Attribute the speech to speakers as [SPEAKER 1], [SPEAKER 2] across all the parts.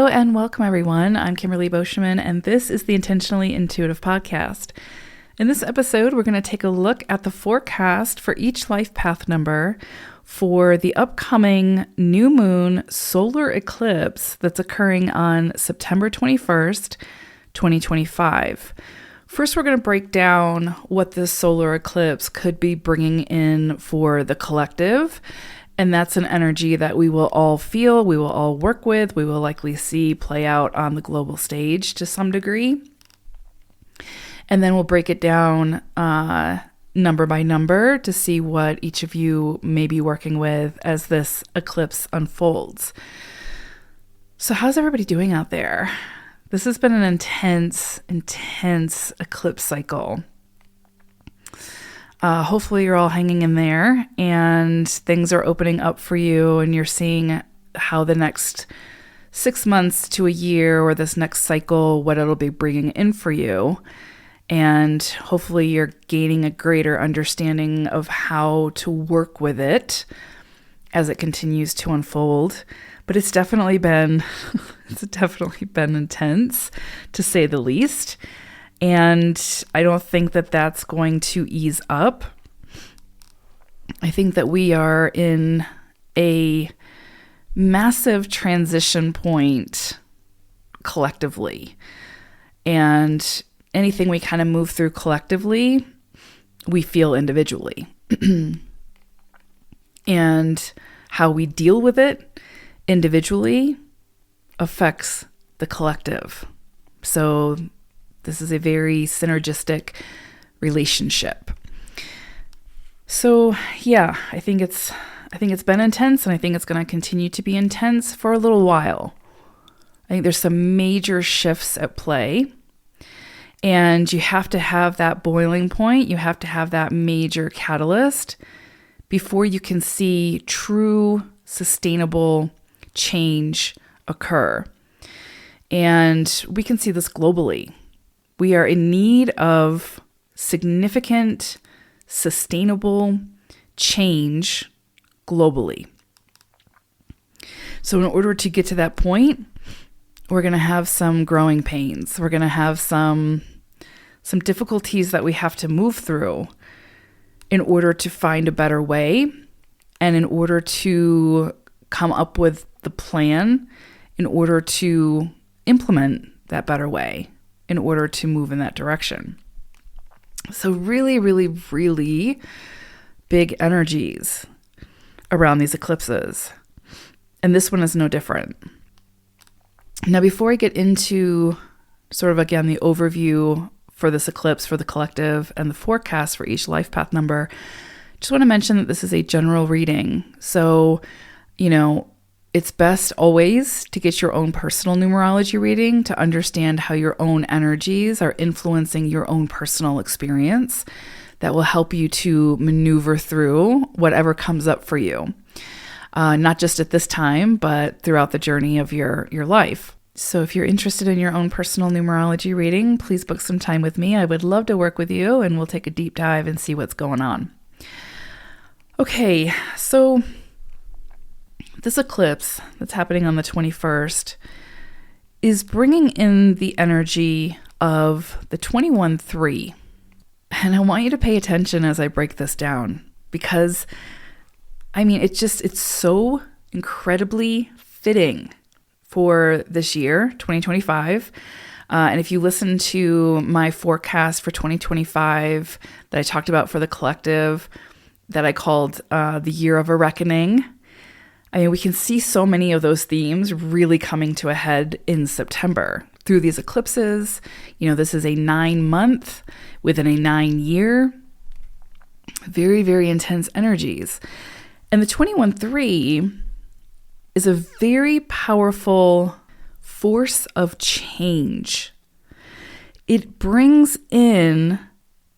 [SPEAKER 1] Hello and welcome everyone. I'm Kimberly Boschman and this is the Intentionally Intuitive Podcast. In this episode, we're going to take a look at the forecast for each life path number for the upcoming new moon solar eclipse that's occurring on September 21st, 2025. First, we're going to break down what this solar eclipse could be bringing in for the collective. And that's an energy that we will all feel, we will all work with, we will likely see play out on the global stage to some degree. And then we'll break it down number by number to see what each of you may be working with as this eclipse unfolds. So how's everybody doing out there? This has been an intense eclipse cycle. Hopefully you're all hanging in there and things are opening up for you and you're seeing how the next 6 months to a year or this next cycle, what it'll be bringing in for you. And hopefully you're gaining a greater understanding of how to work with it as it continues to unfold. But it's definitely been intense, to say the least. And I don't think that that's going to ease up. I think that we are in a massive transition point collectively. And anything we kind of move through collectively, we feel individually. And how we deal with it individually affects the collective. So this is a very synergistic relationship. So yeah, I think it's been intense and I think it's going to continue to be intense for a little while. I think there's some major shifts at play and you have to have that boiling point. You have to have that major catalyst before you can see true sustainable change occur. And we can see this globally. We are in need of significant, sustainable change globally. So in order to get to that point, we're going to have some growing pains. We're going to have some difficulties that we have to move through in order to find a better way and in order to come up with the plan in order to implement that better way, in order to move in that direction. So really, really, really big energies around these eclipses. And this one is no different. Now, before I get into sort of, again, the overview for this eclipse, for the collective, and the forecast for each life path number, just want to mention that this is a general reading. So, it's best always to get your own personal numerology reading to understand how your own energies are influencing your own personal experience. That will help you to maneuver through whatever comes up for you, not just at this time, but throughout the journey of your life. So if you're interested in your own personal numerology reading, please book some time with me. I would love to work with you and we'll take a deep dive and see what's going on. Okay, so this eclipse that's happening on the 21st is bringing in the energy of the 21-3. And I want you to pay attention as I break this down because, it's so incredibly fitting for this year, 2025. And if you listen to my forecast for 2025 that I talked about for the collective, that I called the Year of a Reckoning, we can see so many of those themes really coming to a head in September through these eclipses. This is a 9-month within a 9-year. Very, very intense energies. And the 21-3 is a very powerful force of change. It brings in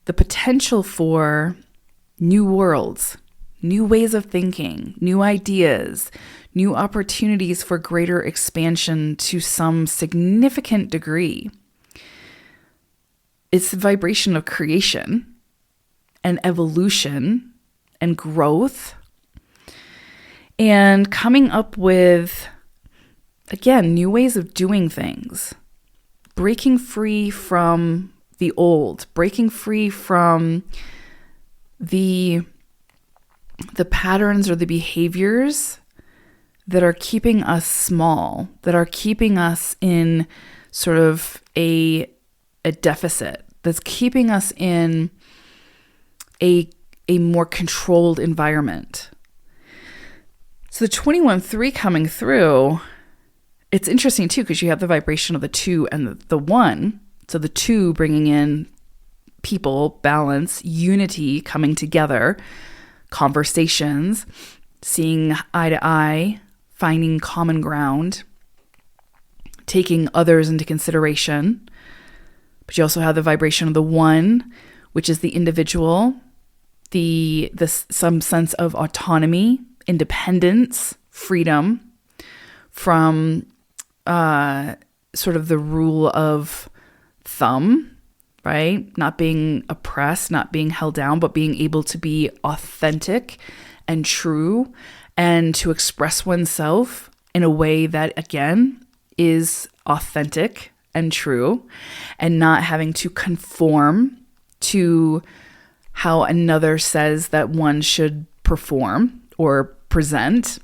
[SPEAKER 1] the potential for new worlds, new ways of thinking, new ideas, new opportunities for greater expansion to some significant degree. It's the vibration of creation and evolution and growth and coming up with again, new ways of doing things, breaking free from the old, breaking free from the patterns or the behaviors that are keeping us small, that are keeping us in sort of a deficit, that's keeping us in a more controlled environment. So the 21-3 coming through, it's interesting too, because you have the vibration of the 2 and the 1. So the 2 bringing in people, balance, unity, coming together, conversations, seeing eye to eye, finding common ground, taking others into consideration. But you also have the vibration of the 1, which is the individual, some sense of autonomy, independence, freedom from sort of the rule of thumb, right? Not being oppressed, not being held down, but being able to be authentic and true and to express oneself in a way that, again, is authentic and true, and not having to conform to how another says that one should perform or present.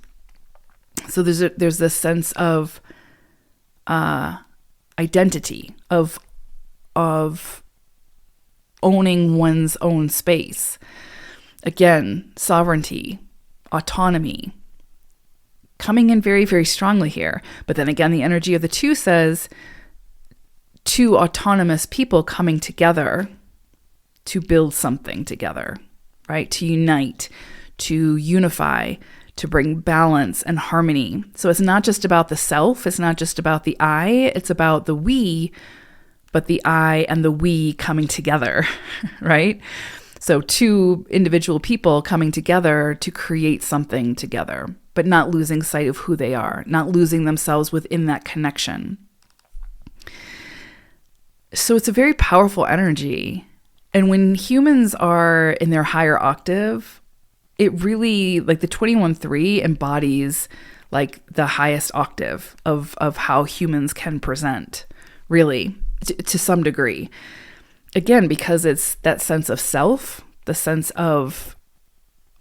[SPEAKER 1] So there's this sense of identity, of owning one's own space. Again, sovereignty, autonomy, coming in very, very strongly here. But then again, the energy of the 2 says 2 autonomous people coming together to build something together, right? To unite, to unify, to bring balance and harmony. So it's not just about the self, it's not just about the I, it's about the we, but the I and the we coming together, right? So 2 individual people coming together to create something together, but not losing sight of who they are, not losing themselves within that connection. So it's a very powerful energy. And when humans are in their higher octave, it really, like the 21-3 embodies like the highest octave of how humans can present, really, to some degree. Again, because it's that sense of self, the sense of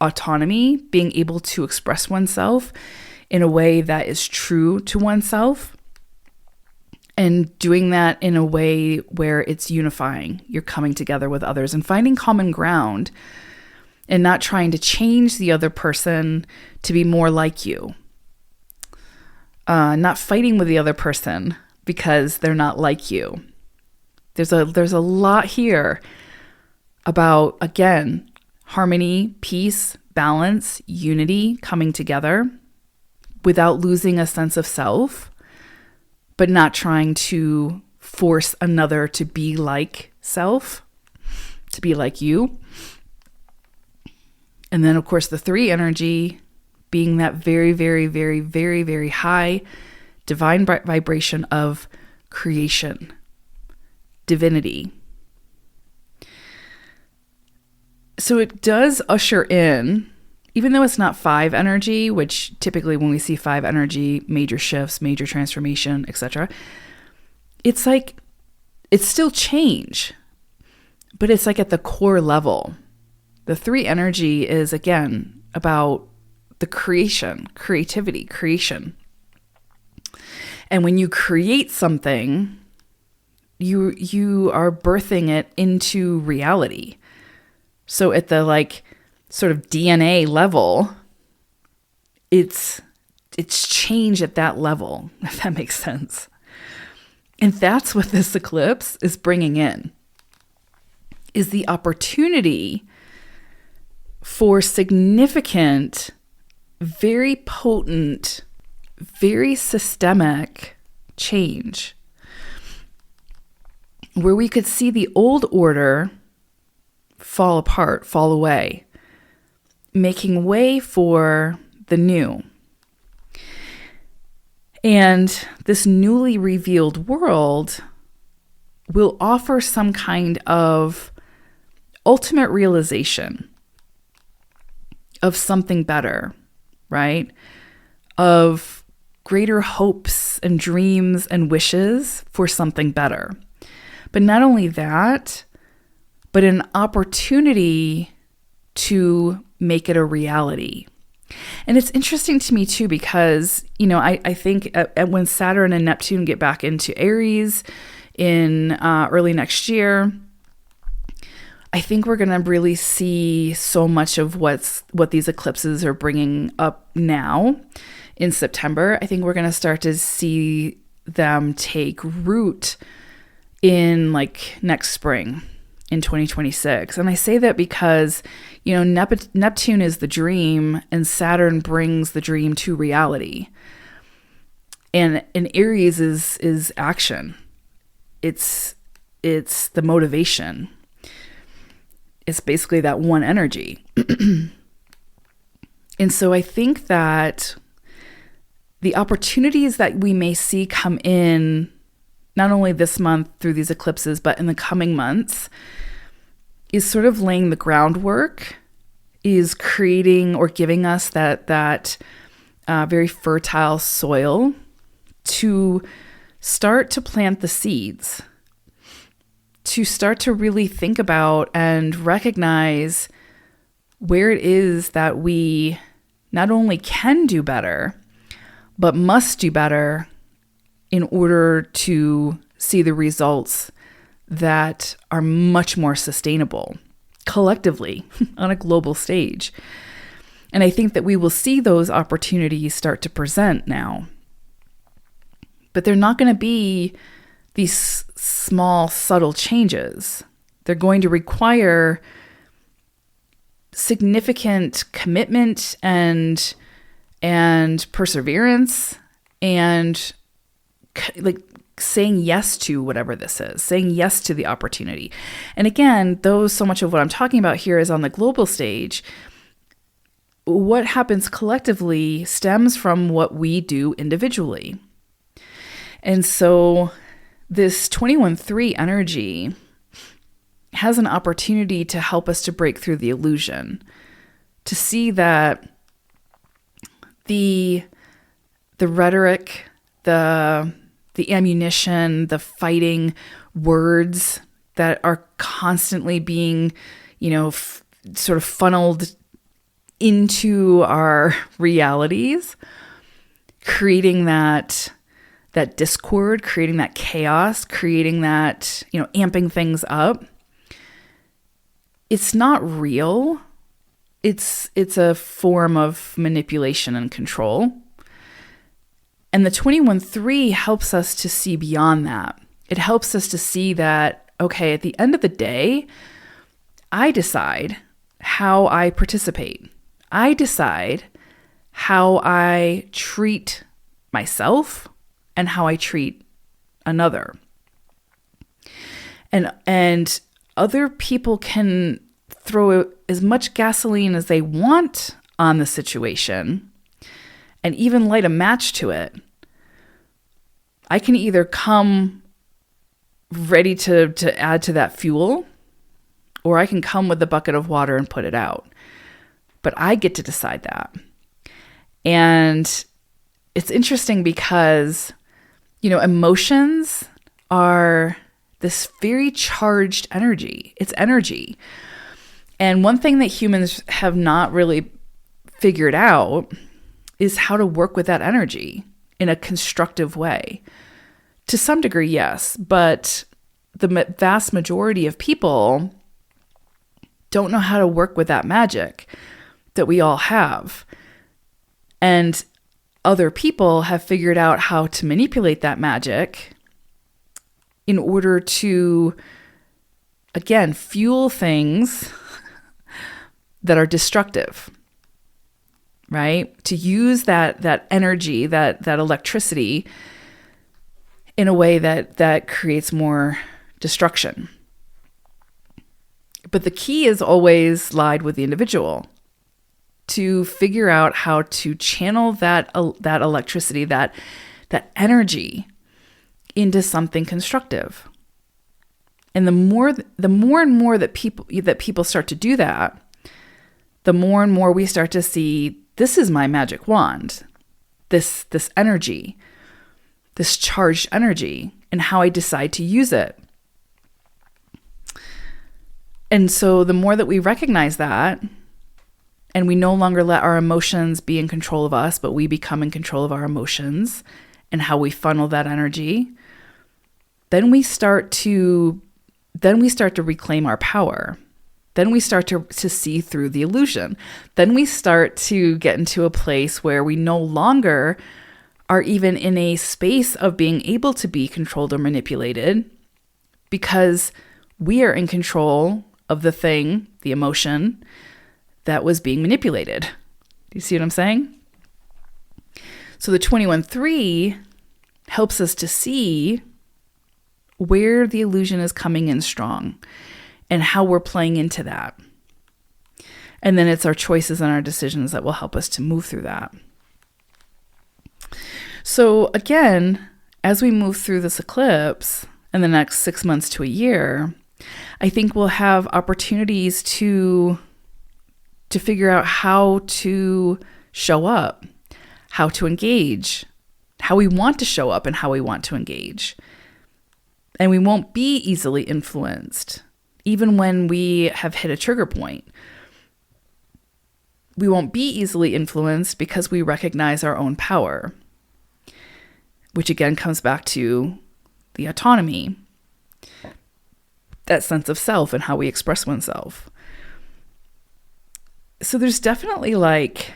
[SPEAKER 1] autonomy, being able to express oneself in a way that is true to oneself, and doing that in a way where it's unifying. You're coming together with others and finding common ground and not trying to change the other person to be more like you. Not fighting with the other person because they're not like you. There's a lot here about, again, harmony, peace, balance, unity, coming together without losing a sense of self, but not trying to force another to be like self, to be like you. And then, of course, the 3 energy being that very, very, very, very, very high divine vibration of creation, divinity. So it does usher in, even though it's not 5 energy, which typically when we see 5 energy, major shifts, major transformation, etc., it's like, it's still change, but it's like at the core level. The 3 energy is, again, about the creation, creativity, creation. And when you create something, you are birthing it into reality. So at the like sort of DNA level, it's change at that level, if that makes sense. And that's what this eclipse is bringing in, is the opportunity for significant, very potent, very systemic change, where we could see the old order fall apart, fall away, making way for the new. And this newly revealed world will offer some kind of ultimate realization of something better, right? Of greater hopes and dreams and wishes for something better. But not only that, but an opportunity to make it a reality. And it's interesting to me too, because, I think when Saturn and Neptune get back into Aries in early next year, I think we're going to really see so much of what these eclipses are bringing up now in September. I think we're going to start to see them take root in next spring in 2026. And I say that because, Neptune is the dream and Saturn brings the dream to reality. And Aries is action. It's the motivation. It's basically that one energy. And so I think that the opportunities that we may see come in, not only this month through these eclipses, but in the coming months, is sort of laying the groundwork, is creating or giving us that very fertile soil to start to plant the seeds, to start to really think about and recognize where it is that we not only can do better, but must do better in order to see the results that are much more sustainable collectively on a global stage. And I think that we will see those opportunities start to present now. But they're not going to be these small, subtle changes. They're going to require significant commitment and perseverance and saying yes to whatever this is, saying yes to the opportunity. And again, so much of what I'm talking about here is on the global stage. What happens collectively stems from what we do individually. And so this 21-3 energy has an opportunity to help us to break through the illusion, to see that the rhetoric, the ammunition, the fighting words that are constantly being, sort of funneled into our realities, creating that discord, creating that chaos, creating that, amping things up. It's not real. It's a form of manipulation and control. And the 21-3 helps us to see beyond that. It helps us to see that, okay, at the end of the day, I decide how I participate. I decide how I treat myself and how I treat another. And other people can throw as much gasoline as they want on the situation and even light a match to it. I can either come ready to add to that fuel, or I can come with a bucket of water and put it out. But I get to decide that. And it's interesting because, emotions are this very charged energy. It's energy. And one thing that humans have not really figured out is how to work with that energy in a constructive way. To some degree, yes, but the vast majority of people don't know how to work with that magic that we all have. And other people have figured out how to manipulate that magic in order to, again, fuel things that are destructive. Right? To use that energy, that electricity in a way that creates more destruction. But the key is always lied with the individual to figure out how to channel that electricity, that energy into something constructive. And the more and more that people start to do that, the more and more we start to see, this is my magic wand. this energy, this charged energy, and how I decide to use it. And so the more that we recognize that, and we no longer let our emotions be in control of us, but we become in control of our emotions and how we funnel that energy, then we start to reclaim our power. Then we start to see through the illusion. Then we start to get into a place where we no longer are even in a space of being able to be controlled or manipulated, because we are in control of the thing, the emotion, that was being manipulated. Do you see what I'm saying? So the 21-3 helps us to see where the illusion is coming in strong and how we're playing into that. And then it's our choices and our decisions that will help us to move through that. So again, as we move through this eclipse in the next 6 months to a year, I think we'll have opportunities to figure out how to show up, how to engage, how we want to show up and how we want to engage. And we won't be easily influenced, even when we have hit a trigger point. We won't be easily influenced because we recognize our own power, which again comes back to the autonomy, that sense of self and how we express oneself. So there's definitely, like,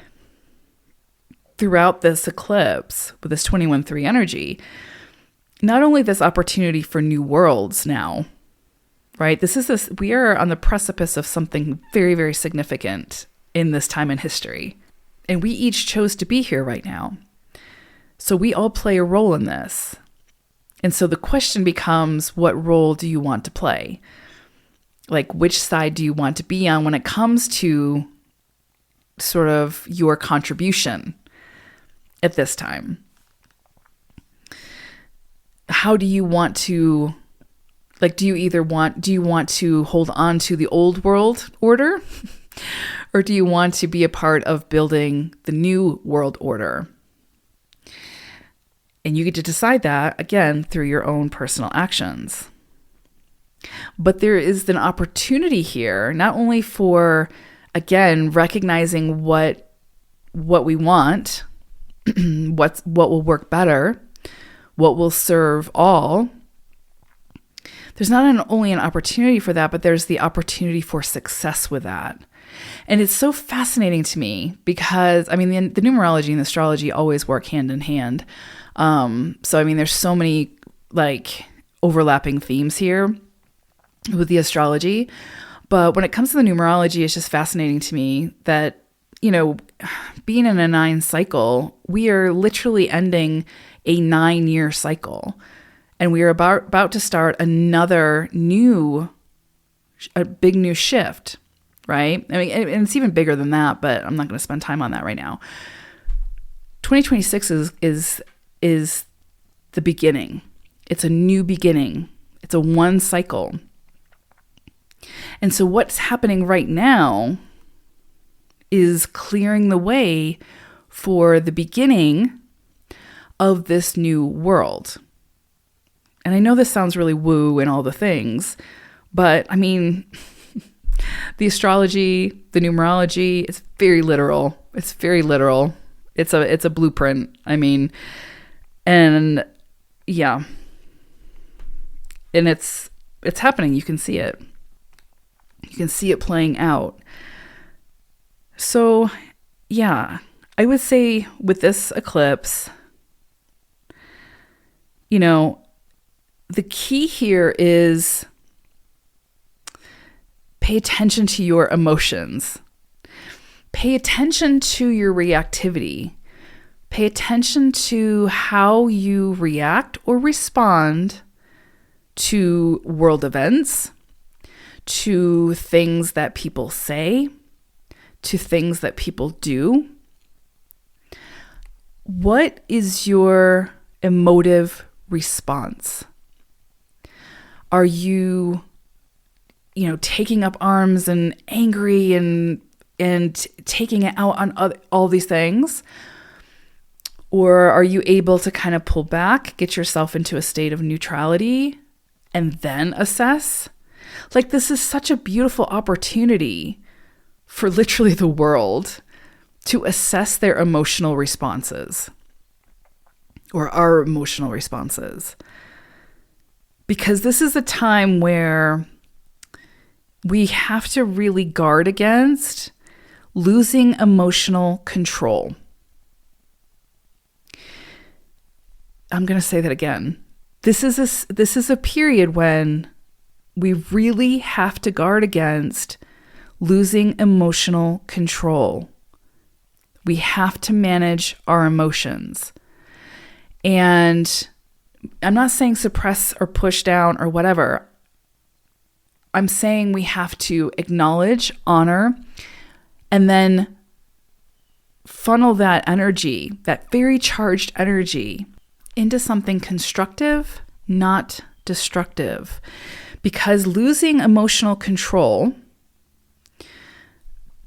[SPEAKER 1] throughout this eclipse with this 21-3 energy, not only this opportunity for new worlds now, right? We are on the precipice of something very, very significant in this time in history. And we each chose to be here right now. So we all play a role in this. And so the question becomes, what role do you want to play? Like, which side do you want to be on when it comes to sort of your contribution at this time? How do you want to, like, do you want to hold on to the old world order? Or do you want to be a part of building the new world order? And you get to decide that, again, through your own personal actions. But there is an opportunity here, not only for, again, recognizing what we want, what will work better, what will serve all. There's not only an opportunity for that, but there's the opportunity for success with that. And it's so fascinating to me because, I mean, the numerology and the astrology always work hand in hand. So, I mean, there's so many, like, overlapping themes here with the astrology. But when it comes to the numerology, it's just fascinating to me that, you know, being in a 9 cycle, we are literally ending a 9-year cycle. And we are about to start another a big new shift, right? I mean, and it's even bigger than that, but I'm not going to spend time on that right now. 2026 is the beginning. It's a new beginning. It's a 1 cycle. And so what's happening right now is clearing the way for the beginning of this new world. And I know this sounds really woo and all the things, but I mean, the astrology, the numerology, it's very literal. It's very literal. It's a blueprint. I mean, and yeah. And it's happening. You can see it. You can see it playing out. So, yeah, I would say with this eclipse, you know, the key here is pay attention to your emotions. Pay attention to your reactivity. Pay attention to how you react or respond to world events, to things that people say, to things that people do. What is your emotive response? Are you, taking up arms and angry and taking it out on all these things? Or are you able to kind of pull back, get yourself into a state of neutrality, and then assess? Like, this is such a beautiful opportunity for literally the world to assess their emotional responses, or our emotional responses. Because this is a time where we have to really guard against losing emotional control. I'm going to say that again. This is a period when we really have to guard against losing emotional control. We have to manage our emotions. And I'm not saying suppress or push down or whatever. I'm saying we have to acknowledge, honor, and then funnel that energy, that very charged energy, into something constructive, not destructive. Because losing emotional control,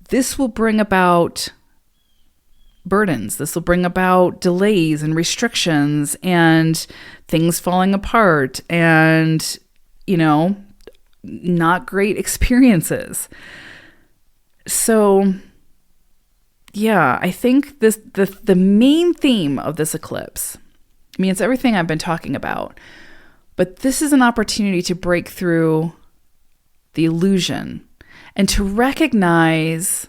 [SPEAKER 1] this will bring about burdens. This will bring about delays and restrictions and things falling apart and, not great experiences. So, yeah, I think the main theme of this eclipse, it's everything I've been talking about, but this is an opportunity to break through the illusion and to recognize,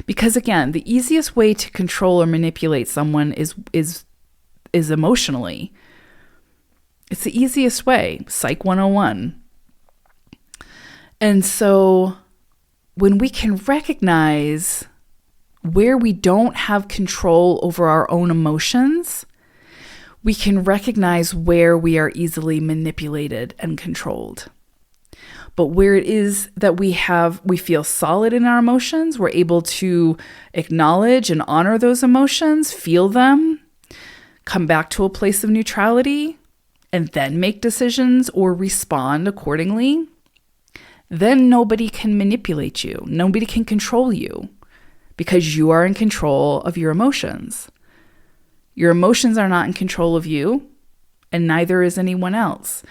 [SPEAKER 1] because again, the easiest way to control or manipulate someone is emotionally. It's the easiest way, Psych 101. And so when we can recognize where we don't have control over our own emotions, we can recognize where we are easily manipulated and controlled. But where it is that we feel solid in our emotions, we're able to acknowledge and honor those emotions, feel them, come back to a place of neutrality, and then make decisions or respond accordingly, then nobody can manipulate you. Nobody can control you because you are in control of your emotions. Your emotions are not in control of you, and neither is anyone else.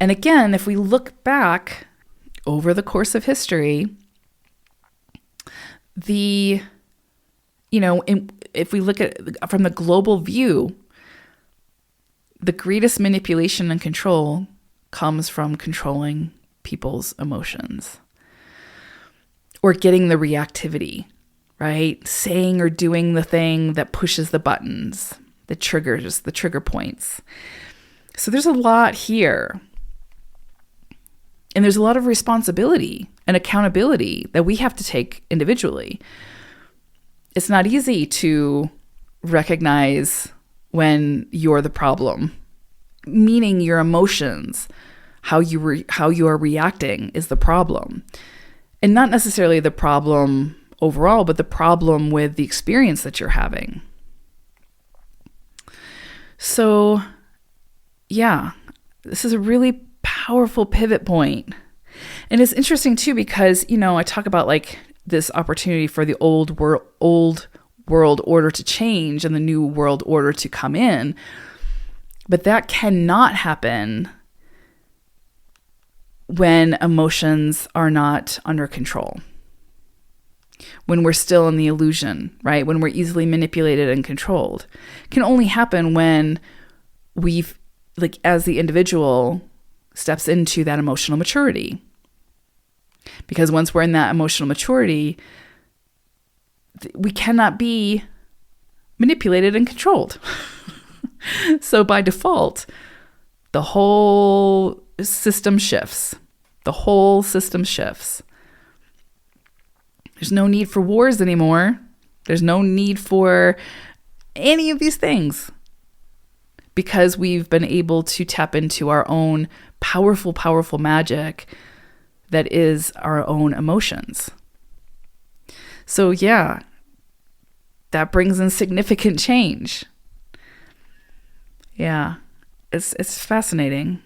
[SPEAKER 1] And again, if we look back over the course of history, if we look at from the global view, the greatest manipulation and control comes from controlling people's emotions or getting the reactivity, right? Saying or doing the thing that pushes the buttons, the triggers, the trigger points. So there's a lot here. And there's a lot of responsibility and accountability that we have to take individually. It's not easy to recognize when you're the problem, meaning your emotions, how you are reacting is the problem. And not necessarily the problem overall, but the problem with the experience that you're having. So, yeah, this is a really powerful pivot point. And it's interesting too, because, I talk about like this opportunity for the old world order to change and the new world order to come in. But that cannot happen when emotions are not under control. When we're still in the illusion, right? When we're easily manipulated and controlled. It can only happen when we've, as the individual steps into that emotional maturity. Because once we're in that emotional maturity, we cannot be manipulated and controlled. So by default, the whole system shifts. The whole system shifts. There's no need for wars anymore. There's no need for any of these things because we've been able to tap into our own powerful, powerful magic that is our own emotions. So yeah, that brings in significant change. Yeah, it's fascinating.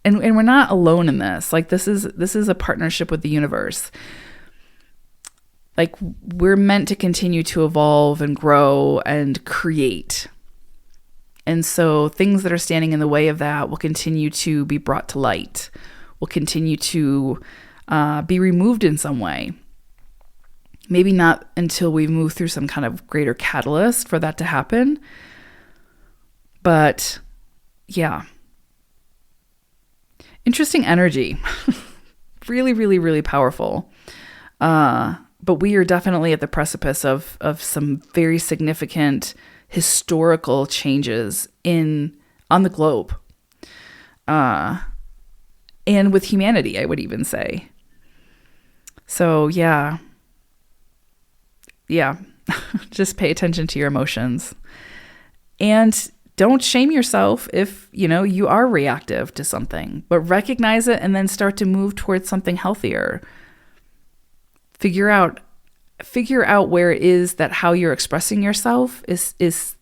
[SPEAKER 1] And we're not alone in this. This is a partnership with the universe. Like, we're meant to continue to evolve and grow and create. And so things that are standing in the way of that will continue to be brought to light, will continue to be removed in some way. Maybe not until we move through some kind of greater catalyst for that to happen. But yeah. Interesting energy. Really, really, really powerful. But we are definitely at the precipice of some very significant historical changes on the globe. And with humanity, I would even say. So yeah, just pay attention to your emotions. And don't shame yourself if, you are reactive to something, but recognize it and then start to move towards something healthier. Figure out where it is that how you're expressing yourself is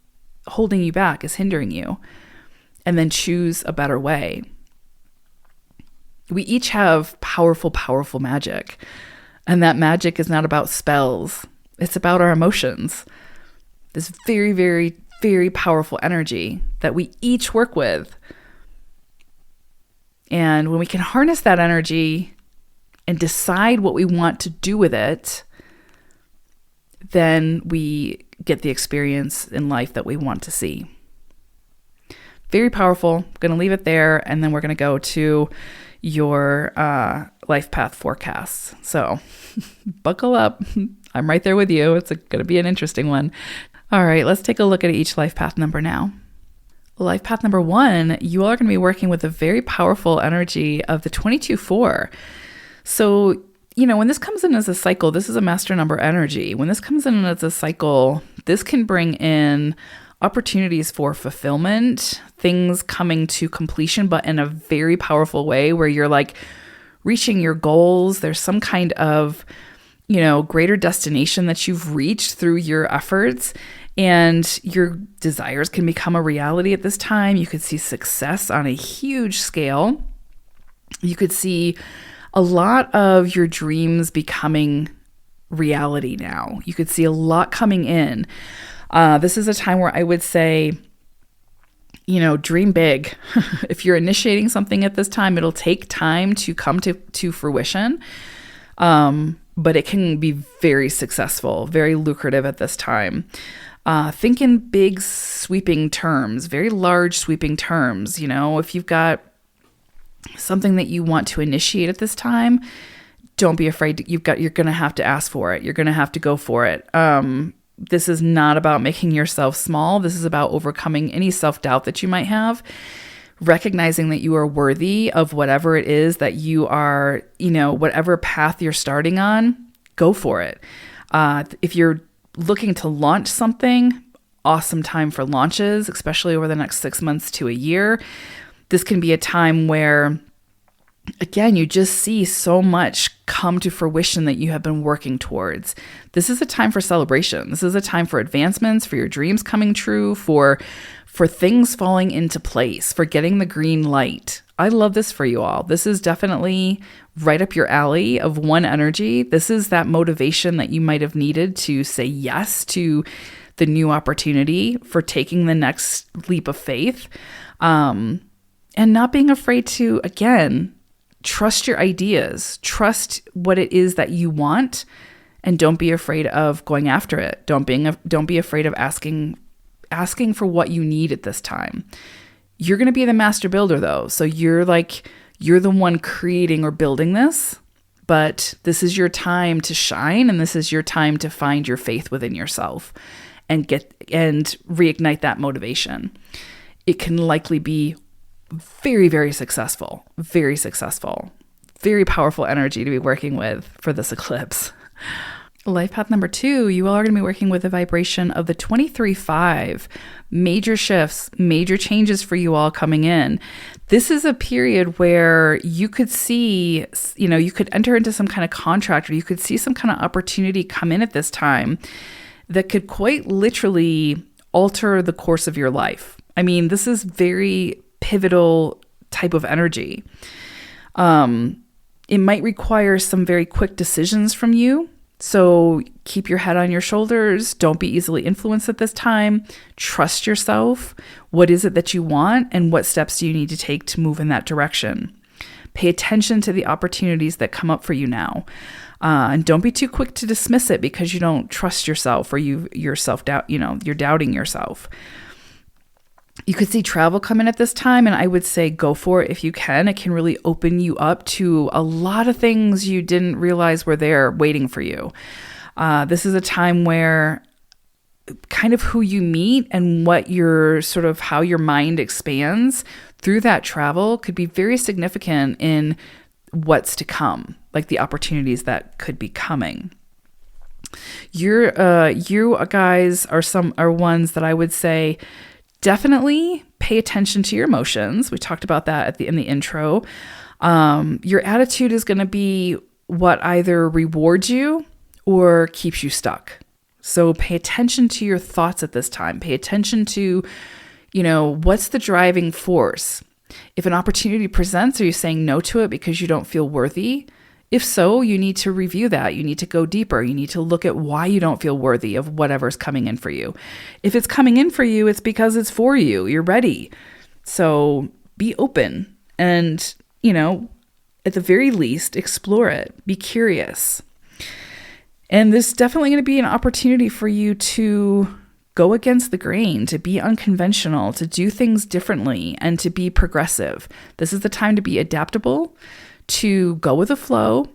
[SPEAKER 1] holding you back, is hindering you, and then choose a better way. We each have powerful, powerful magic, and that magic is not about spells. It's about our emotions. This very, very, very powerful energy that we each work with. And when we can harness that energy and decide what we want to do with it, then we get the experience in life that we want to see. Very powerful. I'm going to leave it there, and then we're going to go to your life path forecasts. So buckle up. I'm right there with you. It's going to be an interesting one. All right, let's take a look at each life path number now. Life path number 1, you are going to be working with a very powerful energy of the 22-4. So, when this comes in as a cycle, this is a master number energy. When this comes in as a cycle, this can bring in opportunities for fulfillment, things coming to completion, but in a very powerful way where you're like reaching your goals. There's some kind of, greater destination that you've reached through your efforts, and your desires can become a reality at this time. You could see success on a huge scale. You could see a lot of your dreams becoming reality now. You could see a lot coming in. This is a time where I would say, dream big. If you're initiating something at this time, it'll take time to come to fruition. But it can be very successful, very lucrative at this time. Think in big sweeping terms, very large sweeping terms. If you've got something that you want to initiate at this time, don't be afraid. You're going to have to ask for it. You're going to have to go for it. This is not about making yourself small. This is about overcoming any self-doubt that you might have, recognizing that you are worthy of whatever it is that you are, whatever path you're starting on, go for it. If you're looking to launch something, awesome time for launches, especially over the next 6 months to a year. This can be a time where, again, you just see so much come to fruition that you have been working towards. This is a time for celebration. This is a time for advancements, for your dreams coming true, for things falling into place, for getting the green light. I love this for you all. This is definitely right up your alley of one energy. This is that motivation that you might have needed to say yes to the new opportunity, for taking the next leap of faith. And not being afraid to, again, trust your ideas, trust what it is that you want, and don't be afraid of going after it. Don't be afraid of asking for what you need at this time. You're going to be the master builder though. So you're the one creating or building this, but this is your time to shine, and this is your time to find your faith within yourself and reignite that motivation. It can likely be very, very successful, very successful, very powerful energy to be working with for this eclipse. Life path number 2, you all are going to be working with a vibration of the 23-5. Major shifts, major changes for you all coming in. This is a period where you could see, you could enter into some kind of contract, or you could see some kind of opportunity come in at this time that could quite literally alter the course of your life. I mean, this is very pivotal type of energy. It might require some very quick decisions from you, So keep your head on your shoulders. Don't be easily influenced at this time. Trust yourself. What is it that you want, and what steps do you need to take to move in that direction? Pay attention to the opportunities that come up for you now. And don't be too quick to dismiss it because you don't trust yourself, or you're self-doubt, you're doubting yourself. You could see travel come in at this time, and I would say go for it if you can. It can really open you up to a lot of things you didn't realize were there waiting for you. This is a time where kind of who you meet and what your sort of how your mind expands through that travel could be very significant in what's to come, like the opportunities that could be coming. You guys are ones that I would say definitely pay attention to your emotions. We talked about that in the intro. Your attitude is going to be what either rewards you or keeps you stuck. So pay attention to your thoughts at this time. Pay attention to, what's the driving force? If an opportunity presents, are you saying no to it because you don't feel worthy? If so, you need to review that. You need to go deeper. You need to look at why you don't feel worthy of whatever's coming in for you. If it's coming in for you, it's because it's for you. You're ready. So be open and, at the very least, explore it. Be curious. And this is definitely going to be an opportunity for you to go against the grain, to be unconventional, to do things differently, and to be progressive. This is the time to be adaptable, to go with the flow,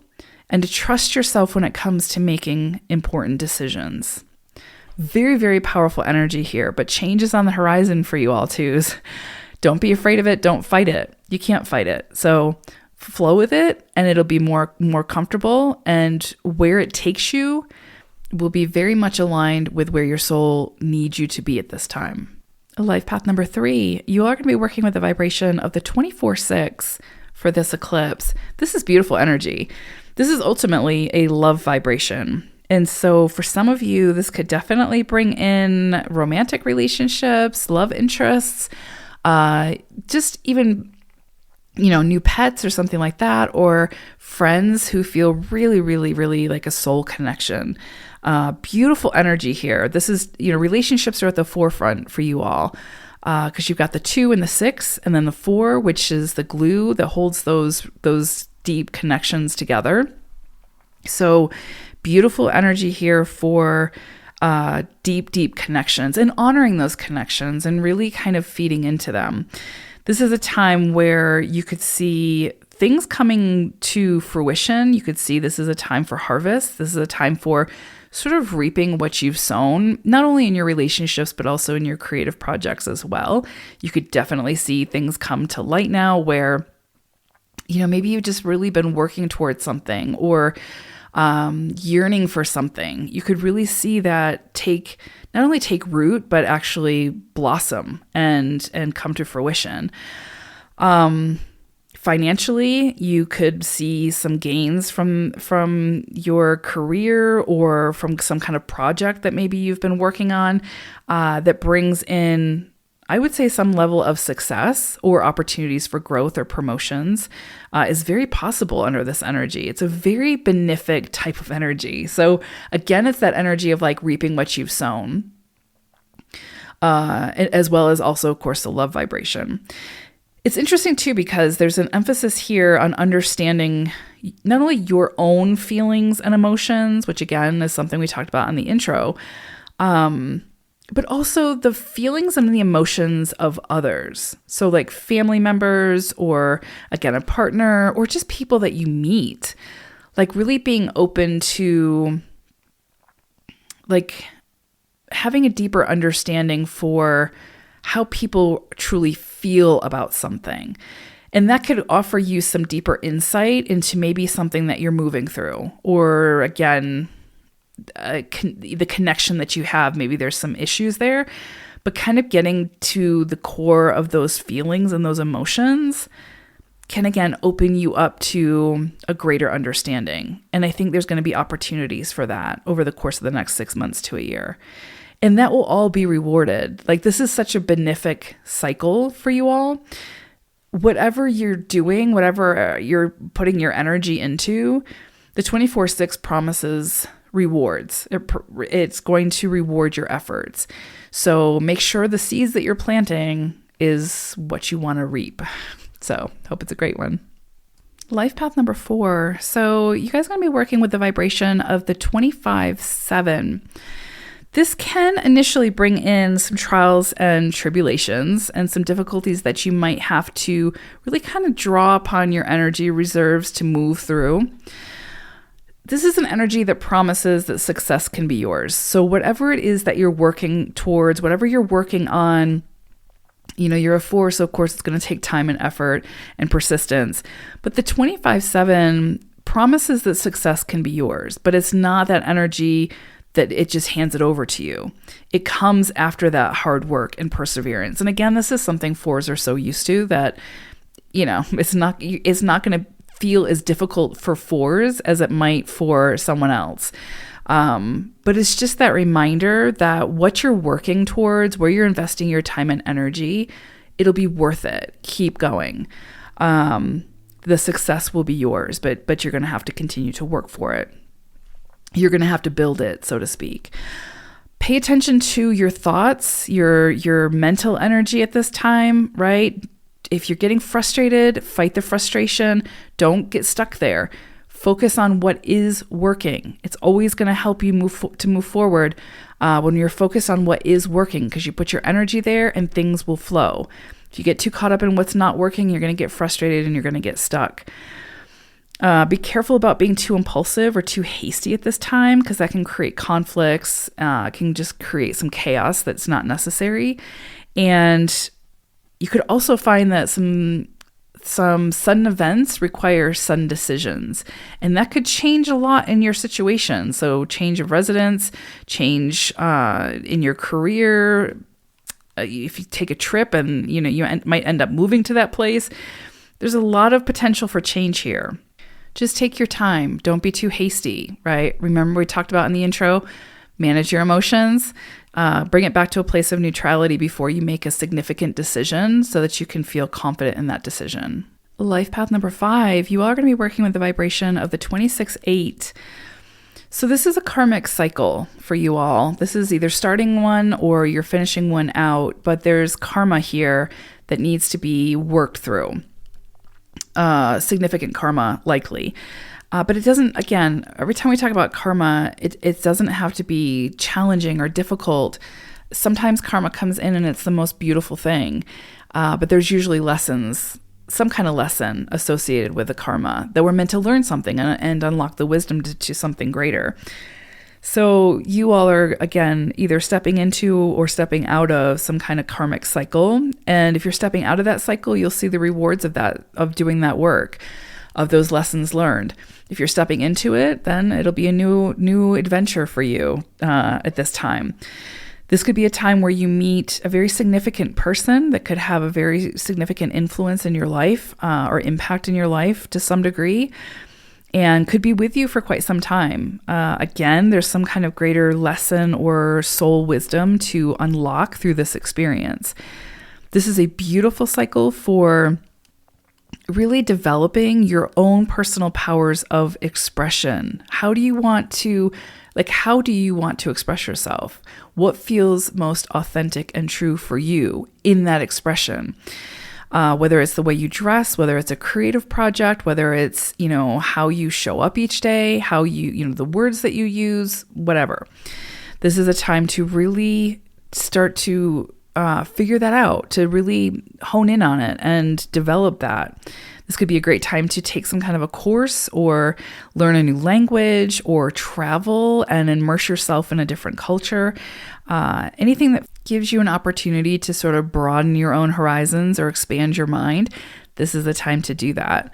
[SPEAKER 1] and to trust yourself when it comes to making important decisions. Very, very powerful energy here, but change is on the horizon for you all too. Don't be afraid of it. Don't fight it. You can't fight it. So flow with it, and it'll be more comfortable, and where it takes you will be very much aligned with where your soul needs you to be at this time. Life path number 3, you are going to be working with the vibration of the 24/6 for this eclipse. This is beautiful energy. This is ultimately a love vibration. And so for some of you, this could definitely bring in romantic relationships, love interests, just even, new pets or something like that, or friends who feel really, really, really like a soul connection. Beautiful energy here. This is, relationships are at the forefront for you all. Because you've got the 2 and the 6, and then the 4, which is the glue that holds those deep connections together. So beautiful energy here for deep, deep connections, and honoring those connections and really kind of feeding into them. This is a time where you could see things coming to fruition. You could see this is a time for harvest. This is a time for sort of reaping what you've sown, not only in your relationships, but also in your creative projects as well. You could definitely see things come to light now where, maybe you've just really been working towards something or yearning for something. You could really see that not only take root, but actually blossom and come to fruition. Financially, you could see some gains from your career or from some kind of project that maybe you've been working on that brings in, I would say, some level of success or opportunities for growth or promotions is very possible under this energy. It's a very benefic type of energy. So again, it's that energy of like reaping what you've sown, as well as also, of course, the love vibration. It's interesting too, because there's an emphasis here on understanding not only your own feelings and emotions, which again is something we talked about in the intro, but also the feelings and the emotions of others. So like family members, or again, a partner, or just people that you meet, like really being open to like having a deeper understanding for how people truly feel about something. And that could offer you some deeper insight into maybe something that you're moving through, or again, the connection that you have. Maybe there's some issues there, but kind of getting to the core of those feelings and those emotions can again open you up to a greater understanding. And I think there's going to be opportunities for that over the course of the next 6 months to a year. And that will all be rewarded. Like, this is such a benefic cycle for you all. Whatever you're doing, whatever you're putting your energy into, the 24/6 promises rewards. It's going to reward your efforts. So make sure the seeds that you're planting is what you want to reap. So hope it's a great one. Life path number 4. So you guys are going to be working with the vibration of the 25-7. This can initially bring in some trials and tribulations and some difficulties that you might have to really kind of draw upon your energy reserves to move through. This is an energy that promises that success can be yours. So whatever it is that you're working towards, whatever you're working on, you're a 4, so of course it's going to take time and effort and persistence. But the 25-7 promises that success can be yours, but it's not that energy that it just hands it over to you. It comes after that hard work and perseverance. And again, this is something 4s are so used to that, it's not going to feel as difficult for 4s as it might for someone else. But it's just that reminder that what you're working towards, where you're investing your time and energy, it'll be worth it. Keep going. The success will be yours, but you're going to have to continue to work for it. You're going to have to build it, so to speak. Pay attention to your thoughts, your mental energy at this time, right? If you're getting frustrated, fight the frustration. Don't get stuck there. Focus on what is working. It's always going to help you move forward when you're focused on what is working, because you put your energy there and things will flow. If you get too caught up in what's not working, you're going to get frustrated and you're going to get stuck. Be careful about being too impulsive or too hasty at this time, because that can create conflicts, can just create some chaos that's not necessary. And you could also find that some sudden events require sudden decisions, and that could change a lot in your situation. So change of residence, change in your career. If you take a trip and you might end up moving to that place, there's a lot of potential for change here. Just take your time. Don't be too hasty, right? Remember we talked about in the intro, manage your emotions. Bring it back to a place of neutrality before you make a significant decision so that you can feel confident in that decision. Life path number 5, you are going to be working with the vibration of the 26-8. So this is a karmic cycle for you all. This is either starting one or you're finishing one out, but there's karma here that needs to be worked through. Significant karma, likely. But it doesn't, again, every time we talk about karma, it doesn't have to be challenging or difficult. Sometimes karma comes in and it's the most beautiful thing. But there's usually lessons, some kind of lesson associated with the karma that we're meant to learn something and unlock the wisdom to something greater. So you all are, again, either stepping into or stepping out of some kind of karmic cycle. And if you're stepping out of that cycle, you'll see the rewards of doing that work, of those lessons learned. If you're stepping into it, then it'll be a new adventure for you at this time. This could be a time where you meet a very significant person that could have a very significant influence in your life or impact in your life to some degree, and could be with you for quite some time. Again, there's some kind of greater lesson or soul wisdom to unlock through this experience. This is a beautiful cycle for really developing your own personal powers of expression. How do you want to express yourself? What feels most authentic and true for you in that expression? Whether it's the way you dress, whether it's a creative project, whether it's, how you show up each day, how you, the words that you use, whatever. This is a time to really start to figure that out, to really hone in on it and develop that. This could be a great time to take some kind of a course or learn a new language or travel and immerse yourself in a different culture. Anything that gives you an opportunity to sort of broaden your own horizons or expand your mind, this is the time to do that.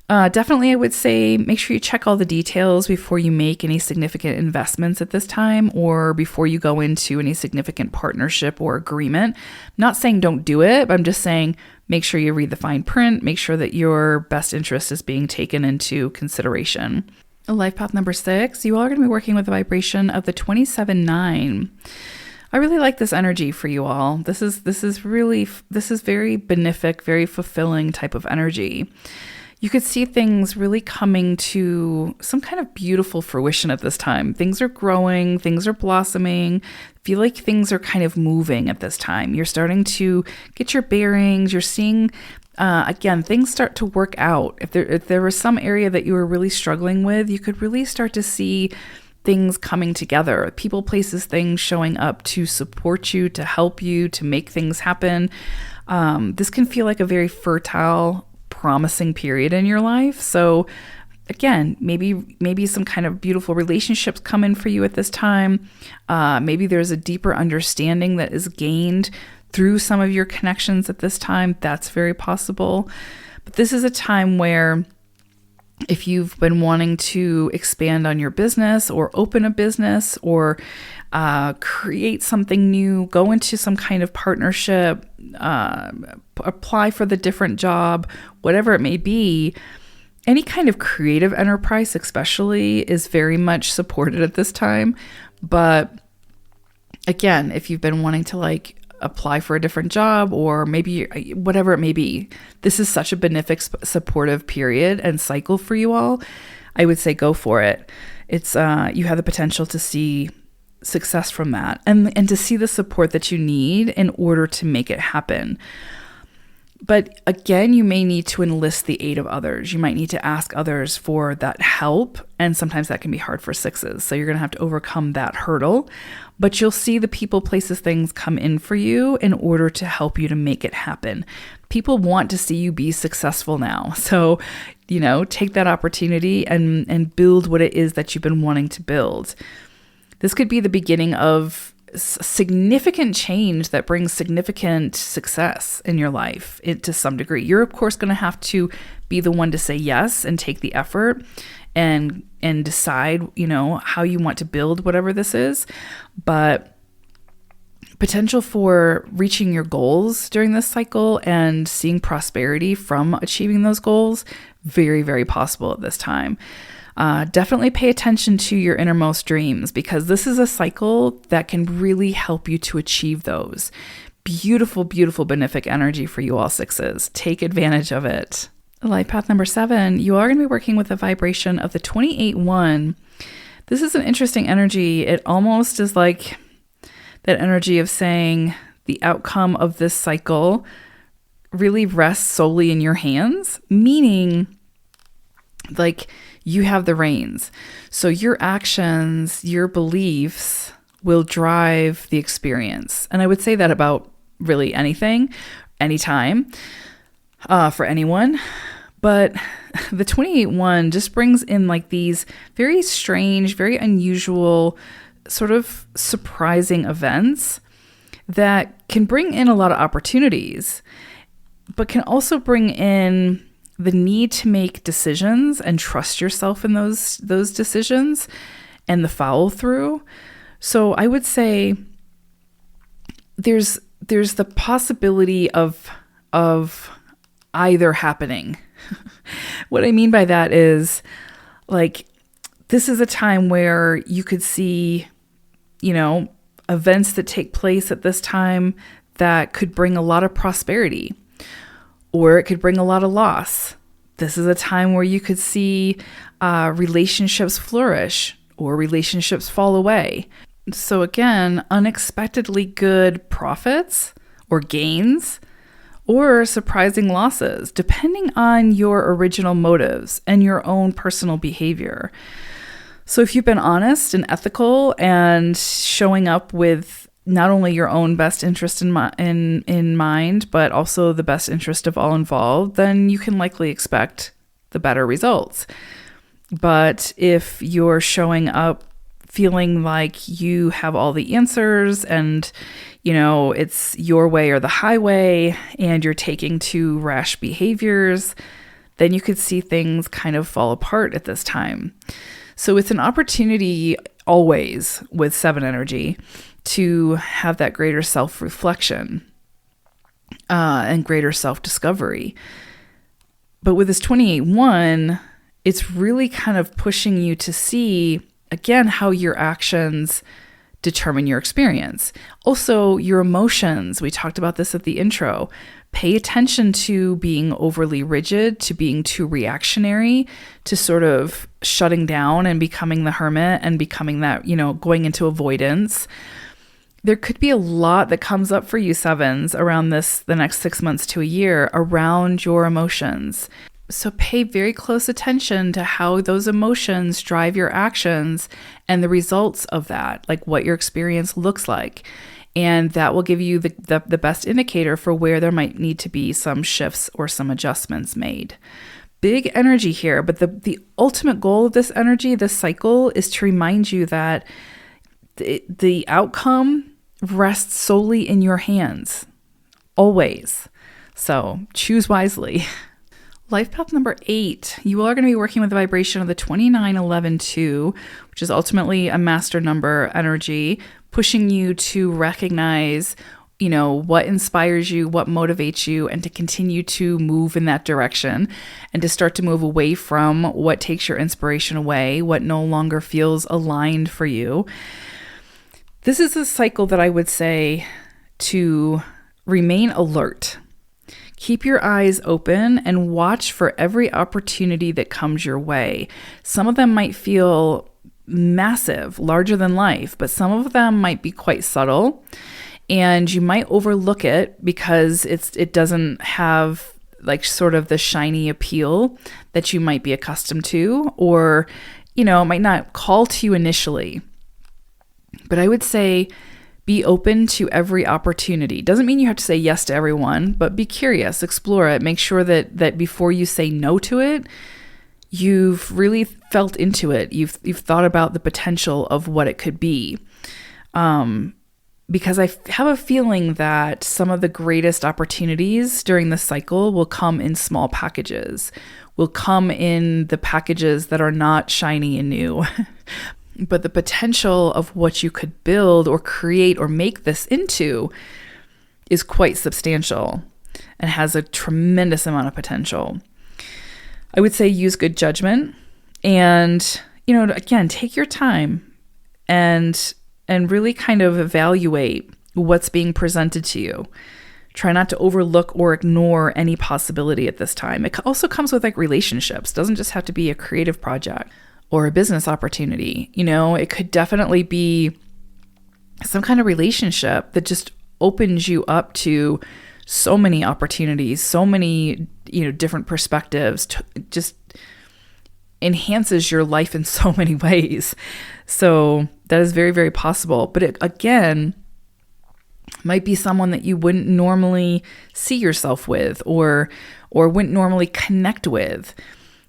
[SPEAKER 1] Definitely, I would say make sure you check all the details before you make any significant investments at this time or before you go into any significant partnership or agreement. I'm not saying don't do it, but I'm just saying make sure you read the fine print, make sure that your best interest is being taken into consideration. Life path number 6, you all are going to be working with the vibration of the 27-9. I really like this energy for you all. This is very benefic, very fulfilling type of energy. You could see things really coming to some kind of beautiful fruition at this time. Things are growing, things are blossoming. I feel like things are kind of moving at this time. You're starting to get your bearings. You're seeing, again, things start to work out. If there was some area that you were really struggling with, you could really start to see things coming together. People, places, things showing up to support you, to help you, to make things happen. This can feel like a very fertile, promising period in your life. So again, maybe some kind of beautiful relationships come in for you at this time. Maybe there's a deeper understanding that is gained through some of your connections at this time. That's very possible. But this is a time where if you've been wanting to expand on your business or open a business or create something new, go into some kind of partnership, apply for the different job, whatever it may be, any kind of creative enterprise especially is very much supported at this time. But again, if you've been wanting to apply for a different job or maybe whatever it may be, this is such a benefic, supportive period and cycle for you all. I would say go for it. It's you have the potential to see success from that and to see the support that you need in order to make it happen. But again, you may need to enlist the aid of others. You might need to ask others for that help. And sometimes that can be hard for sixes. So you're going to have to overcome that hurdle. But you'll see the people, places, things come in for you in order to help you to make it happen. People want to see you be successful now. So, take that opportunity and build what it is that you've been wanting to build. This could be the beginning of significant change that brings significant success in your life to some degree. You're, of course, going to have to be the one to say yes and take the effort and decide, how you want to build whatever this is. But potential for reaching your goals during this cycle and seeing prosperity from achieving those goals, very, very possible at this time. Definitely pay attention to your innermost dreams because this is a cycle that can really help you to achieve those. Beautiful, beautiful benefic energy for you all sixes. Take advantage of it. Life path number 7, you are going to be working with a vibration of the 28-1. This is an interesting energy. It almost is like that energy of saying the outcome of this cycle really rests solely in your hands, meaning you have the reins. So your actions, your beliefs will drive the experience. And I would say that about really anything, anytime, for anyone. But the 28-1 just brings in these very strange, very unusual, sort of surprising events that can bring in a lot of opportunities, but can also bring in the need to make decisions and trust yourself in those decisions and the follow through. So I would say there's the possibility of either happening. What I mean by that is this is a time where you could see, events that take place at this time that could bring a lot of prosperity. Or it could bring a lot of loss. This is a time where you could see relationships flourish or relationships fall away. So again, unexpectedly good profits or gains or surprising losses, depending on your original motives and your own personal behavior. So if you've been honest and ethical and showing up with not only your own best interest in mind, but also the best interest of all involved, then you can likely expect the better results. But if you're showing up feeling like you have all the answers and, it's your way or the highway and you're taking to rash behaviors, then you could see things kind of fall apart at this time. So it's an opportunity always with 7 energy to have that greater self-reflection and greater self-discovery. But with this 28-1, it's really kind of pushing you to see, again, how your actions determine your experience. Also, your emotions. We talked about this at the intro. Pay attention to being overly rigid, to being too reactionary, to sort of shutting down and becoming the hermit and becoming that, going into avoidance. There could be a lot that comes up for you sevens around the next 6 months to a year around your emotions. So pay very close attention to how those emotions drive your actions and the results of that, like what your experience looks like. And that will give you the best indicator for where there might need to be some shifts or some adjustments made. Big energy here, but the ultimate goal of this energy, this cycle, is to remind you that the outcome rests solely in your hands, always. So choose wisely. Life path number 8, you are going to be working with the vibration of the 2911-2, which is ultimately a master number energy, pushing you to recognize, what inspires you, what motivates you, and to continue to move in that direction and to start to move away from what takes your inspiration away, what no longer feels aligned for you. This is a cycle that I would say to remain alert. Keep your eyes open and watch for every opportunity that comes your way. Some of them might feel massive, larger than life, but some of them might be quite subtle, and you might overlook it because it doesn't have like sort of the shiny appeal that you might be accustomed to, or it might not call to you initially. But I would say be open to every opportunity. Doesn't mean you have to say yes to everyone, but be curious, explore it, make sure that before you say no to it, you've really felt into it. You've thought about the potential of what it could be. Because I have a feeling that some of the greatest opportunities during the cycle will come in small packages, will come in the packages that are not shiny and new. But the potential of what you could build or create or make this into is quite substantial and has a tremendous amount of potential. I would say use good judgment and, again, take your time and really kind of evaluate what's being presented to you. Try not to overlook or ignore any possibility at this time. It also comes with like relationships. It doesn't just have to be a creative project or a business opportunity. It could definitely be some kind of relationship that just opens you up to so many opportunities, so many, different perspectives, just enhances your life in so many ways. So that is very, very possible. But it, again, might be someone that you wouldn't normally see yourself with or wouldn't normally connect with.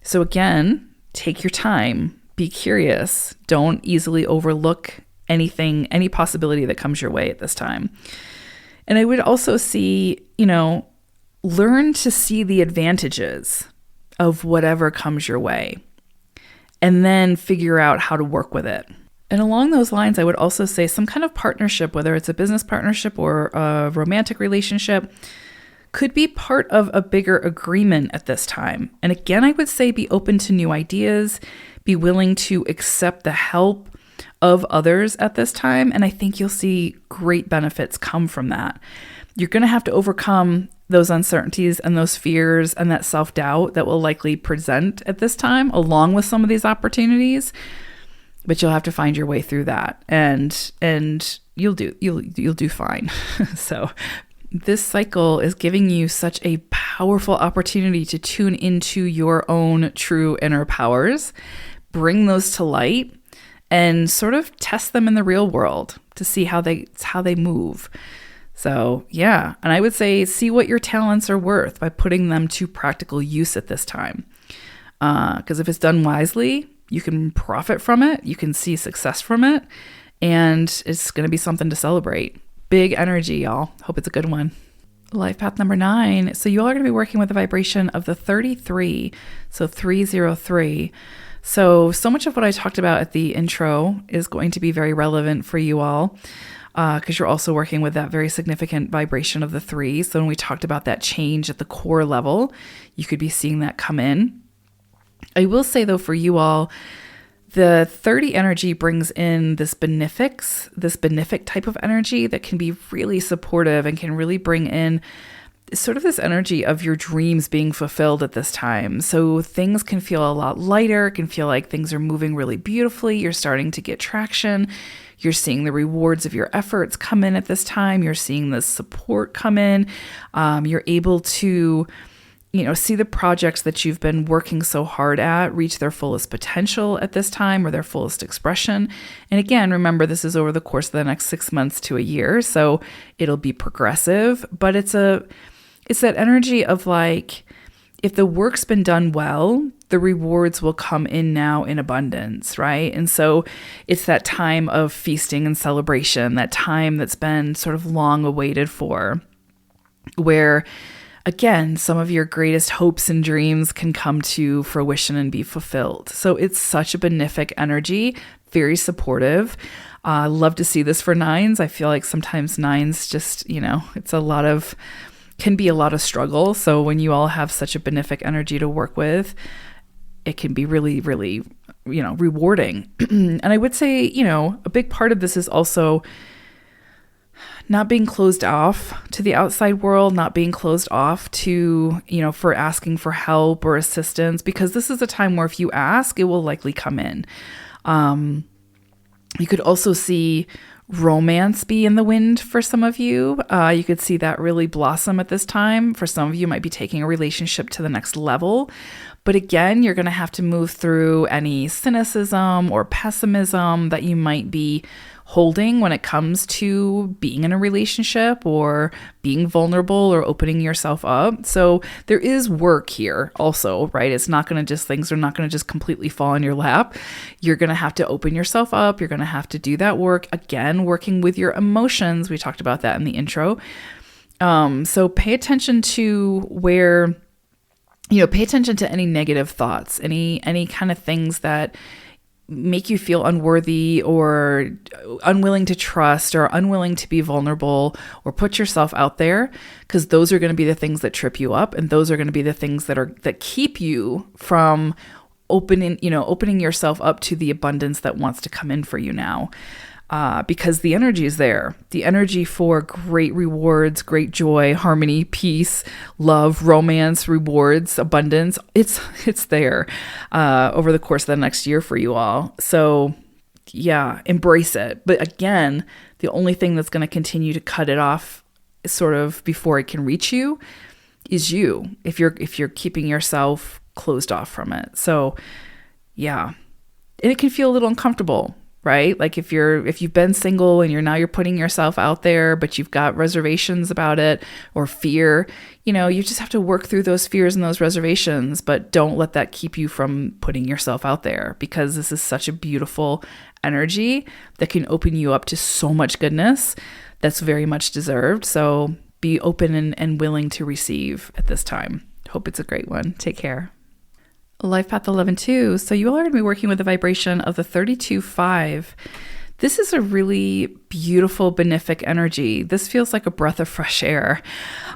[SPEAKER 1] So again, take your time, be curious, don't easily overlook anything, any possibility that comes your way at this time. And I would also see, learn to see the advantages of whatever comes your way and then figure out how to work with it. And along those lines, I would also say some kind of partnership, whether it's a business partnership or a romantic relationship, could be part of a bigger agreement at this time. And again, I would say be open to new ideas, be willing to accept the help of others at this time. And I think you'll see great benefits come from that. You're going to have to overcome those uncertainties and those fears and that self-doubt that will likely present at this time, along with some of these opportunities. But you'll have to find your way through that, and you'll do fine. So this cycle is giving you such a powerful opportunity to tune into your own true inner powers, bring those to light, and sort of test them in the real world to see how they move. So yeah, and I would say see what your talents are worth by putting them to practical use at this time. Because if it's done wisely, you can profit from it, you can see success from it, and it's going to be something to celebrate. Big energy, y'all. Hope it's a good one. Life path number 9. So you all are going to be working with the vibration of the 33. So 303. So much of what I talked about at the intro is going to be very relevant for you all because you're also working with that very significant vibration of the 3. So when we talked about that change at the core level, you could be seeing that come in. I will say, though, for you all, the 30 energy brings in this benefic type of energy that can be really supportive and can really bring in sort of this energy of your dreams being fulfilled at this time. So things can feel a lot lighter, can feel like things are moving really beautifully. You're starting to get traction. You're seeing the rewards of your efforts come in at this time. You're seeing the support come in. You're able to, see the projects that you've been working so hard at reach their fullest potential at this time, or their fullest expression. And again, remember, this is over the course of the next 6 months to a year. So it'll be progressive, but it's that energy of like, if the work's been done well, the rewards will come in now in abundance, right? And so it's that time of feasting and celebration, that time that's been sort of long awaited for, where, again, some of your greatest hopes and dreams can come to fruition and be fulfilled. So it's such a benefic energy, very supportive. I love to see this for nines. I feel like sometimes nines just, can be a lot of struggle. So when you all have such a benefic energy to work with, it can be really, really, rewarding. And I would say, a big part of this is also not being closed off to the outside world, not being closed off to, for asking for help or assistance, because this is a time where if you ask, it will likely come in. You could also see romance be in the wind for some of you. You could see that really blossom at this time. For some of you, might be taking a relationship to the next level. But again, you're going to have to move through any cynicism or pessimism that you might be holding when it comes to being in a relationship or being vulnerable or opening yourself up. So there is work here also, right? It's not going to just, things are not going to just completely fall in your lap. You're going to have to open yourself up. You're going to have to do that work. Again, working with your emotions. We talked about that in the intro. So pay attention to where, pay attention to any negative thoughts, any kind of things that make you feel unworthy or unwilling to trust or unwilling to be vulnerable or put yourself out there, because those are going to be the things that trip you up, and those are going to be the things that keep you from opening yourself up to the abundance that wants to come in for you now. Because the energy is there. The energy for great rewards, great joy, harmony, peace, love, romance, rewards, abundance. It's there over the course of the next year for you all. So yeah, embrace it. But again, the only thing that's going to continue to cut it off sort of before it can reach you is you, if you're keeping yourself closed off from it. So yeah, and it can feel a little uncomfortable, right? Like if you've been single and you're putting yourself out there, but you've got reservations about it or fear, you just have to work through those fears and those reservations, but don't let that keep you from putting yourself out there, because this is such a beautiful energy that can open you up to so much goodness that's very much deserved. So be open and willing to receive at this time. Hope it's a great one. Take care. Life Path 11-2. So you all are going to be working with the vibration of the 32-5. This is a really beautiful, benefic energy. This feels like a breath of fresh air.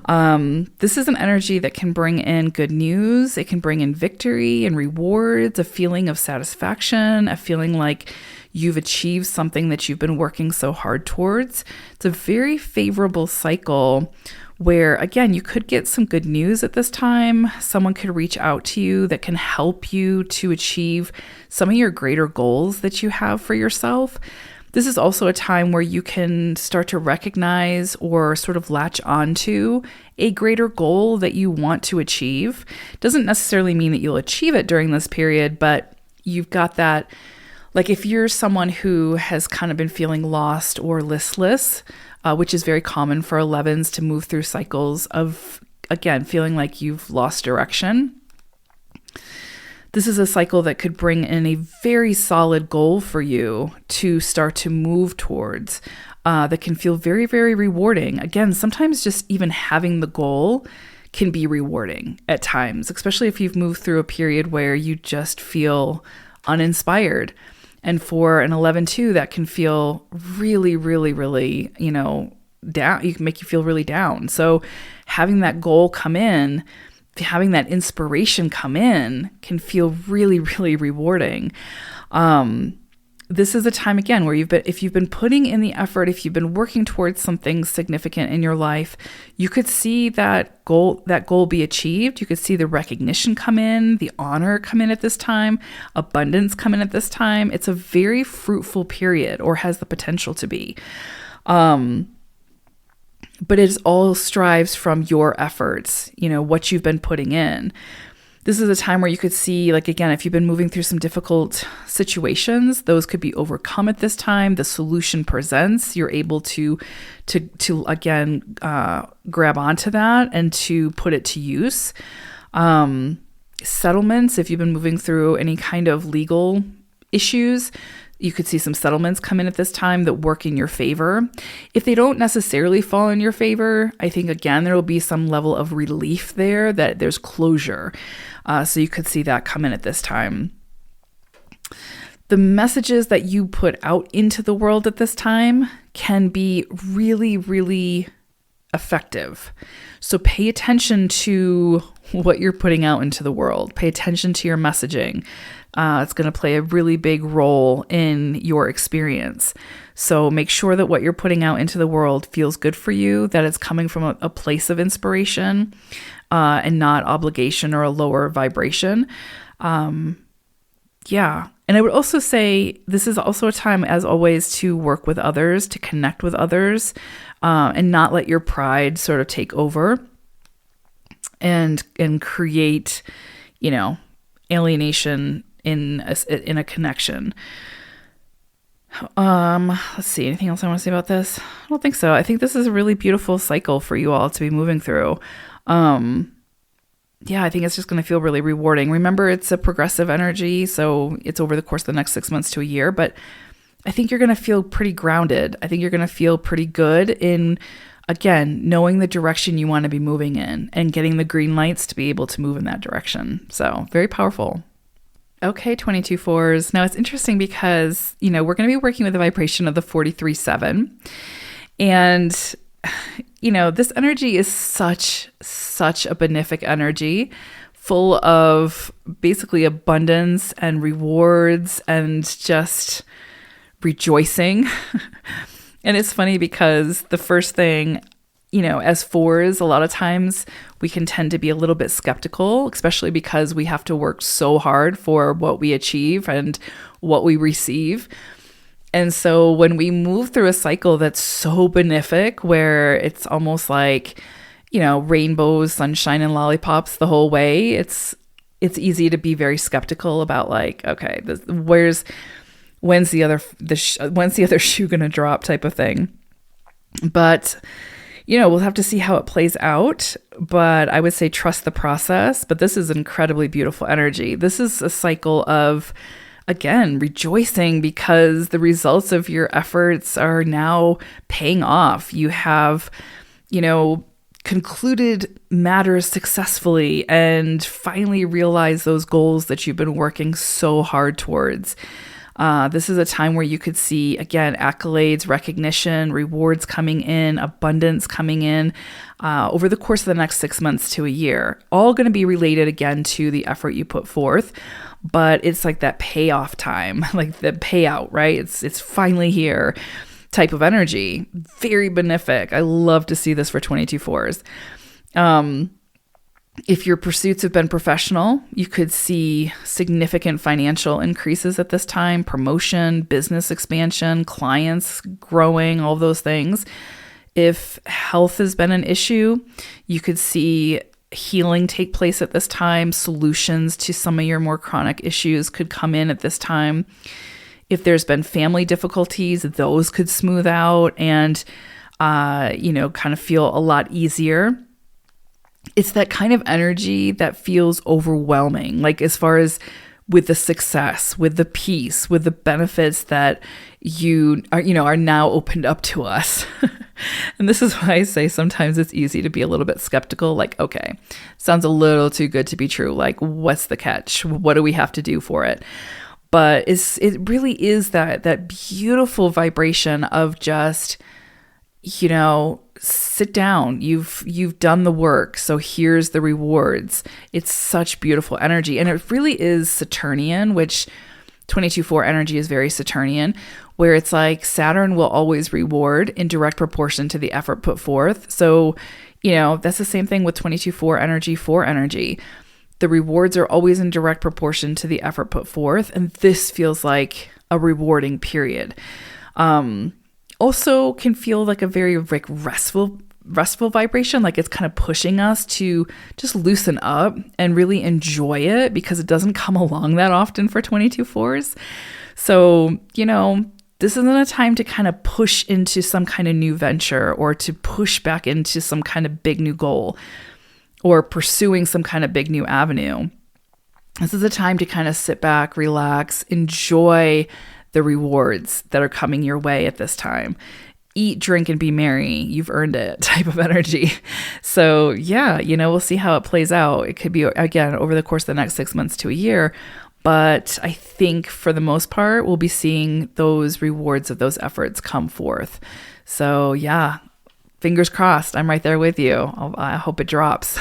[SPEAKER 1] This is an energy that can bring in good news. It can bring in victory and rewards, a feeling of satisfaction, a feeling like you've achieved something that you've been working so hard towards. It's a very favorable cycle where, again, you could get some good news at this time. Someone could reach out to you that can help you to achieve some of your greater goals that you have for yourself. This is also a time where you can start to recognize or sort of latch onto a greater goal that you want to achieve. Doesn't necessarily mean that you'll achieve it during this period, but you've got that. Like if you're someone who has kind of been feeling lost or listless, which is very common for 11s to move through cycles of, again, feeling like you've lost direction. This is a cycle that could bring in a very solid goal for you to start to move towards, that can feel very, very rewarding. Again, sometimes just even having the goal can be rewarding at times, especially if you've moved through a period where you just feel uninspired. And for an 11-2, that can feel really, really, really, down. You can make you feel really down. So having that goal come in, having that inspiration come in can feel really, really rewarding. this is a time again where if you've been putting in the effort, if you've been working towards something significant in your life, you could see that goal be achieved. You could see the recognition come in, the honor come in at this time, abundance come in at this time. It's a very fruitful period, or has the potential to be. But it all strives from your efforts, what you've been putting in. This is a time where you could see, like, again, if you've been moving through some difficult situations, those could be overcome at this time. The solution presents. You're able to again, grab onto that and to put it to use. Settlements, if you've been moving through any kind of legal issues, you could see some settlements come in at this time that work in your favor. If they don't necessarily fall in your favor, I think, again, there will be some level of relief there, that there's closure. So you could see that come in at this time. The messages that you put out into the world at this time can be really, really effective. So pay attention to what you're putting out into the world. Pay attention to your messaging. It's going to play a really big role in your experience. So make sure that what you're putting out into the world feels good for you, that it's coming from a place of inspiration and not obligation or a lower vibration. Yeah. And I would also say this is also a time, as always, to work with others, to connect with others, and not let your pride sort of take over and create, alienation in a connection. Let's see, anything else I want to say about this? I don't think so. I think this is a really beautiful cycle for you all to be moving through. I think it's just going to feel really rewarding. Remember, it's a progressive energy, so it's over the course of the next 6 months to a year, but I think you're going to feel pretty grounded. I think you're going to feel pretty good in, again, knowing the direction you want to be moving in and getting the green lights to be able to move in that direction. So very powerful. Okay, 22-4s. Now it's interesting because, we're going to be working with the vibration of the 43-7. And, this energy is such a benefic energy, full of basically abundance and rewards and just rejoicing. And it's funny because the first thing, as fours, a lot of times we can tend to be a little bit skeptical, especially because we have to work so hard for what we achieve and what we receive. And so when we move through a cycle that's so benefic, where it's almost like, rainbows, sunshine, and lollipops the whole way, it's easy to be very skeptical about, like, okay, when's the other shoe going to drop type of thing. But we'll have to see how it plays out, but I would say trust the process. But this is incredibly beautiful energy. This is a cycle of, again, rejoicing because the results of your efforts are now paying off. You have, concluded matters successfully and finally realized those goals that you've been working so hard towards. This is a time where you could see, again, accolades, recognition, rewards coming in, abundance coming in over the course of the next 6 months to a year. All going to be related, again, to the effort you put forth. But it's like that payoff time, like the payout, right? It's finally here type of energy. Very benefic. I love to see this for 22-4s. If your pursuits have been professional, you could see significant financial increases at this time, promotion, business expansion, clients growing, all those things. If health has been an issue, you could see healing take place at this time. Solutions to some of your more chronic issues could come in at this time. If there's been family difficulties, those could smooth out and, kind of feel a lot easier. It's that kind of energy that feels overwhelming, like as far as with the success, with the peace, with the benefits that are now opened up to us. And this is why I say sometimes it's easy to be a little bit skeptical, like, okay, sounds a little too good to be true. Like, what's the catch? What do we have to do for it? But it really is that beautiful vibration of just, sit down. You've done the work, so here's the rewards. It's such beautiful energy, and it really is Saturnian, which 22-4 energy is very Saturnian, where it's like Saturn will always reward in direct proportion to the effort put forth. So, that's the same thing with 22-4 energy, 4 energy. The rewards are always in direct proportion to the effort put forth. And this feels like a rewarding period. Also can feel like a very restful vibration, like it's kind of pushing us to just loosen up and really enjoy it, because it doesn't come along that often for 22-4s. So, this isn't a time to kind of push into some kind of new venture or to push back into some kind of big new goal or pursuing some kind of big new avenue. This is a time to kind of sit back, relax, enjoy the rewards that are coming your way at this time. Eat, drink, and be merry. You've earned it type of energy. So yeah, we'll see how it plays out. It could be, again, over the course of the next 6 months to a year. But I think for the most part, we'll be seeing those rewards of those efforts come forth. So yeah, fingers crossed. I'm right there with you. I hope it drops.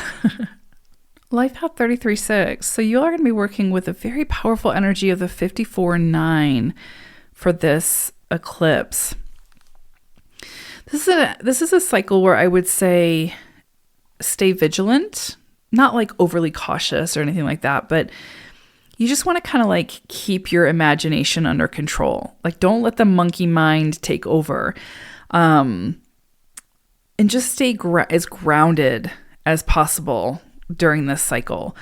[SPEAKER 1] Life Path 33-6. So you are going to be working with a very powerful energy of the 54-9 for this eclipse. This is a cycle where I would say stay vigilant, not like overly cautious or anything like that, but you just want to kind of like keep your imagination under control. Like don't let the monkey mind take over. And just stay as grounded as possible during this cycle.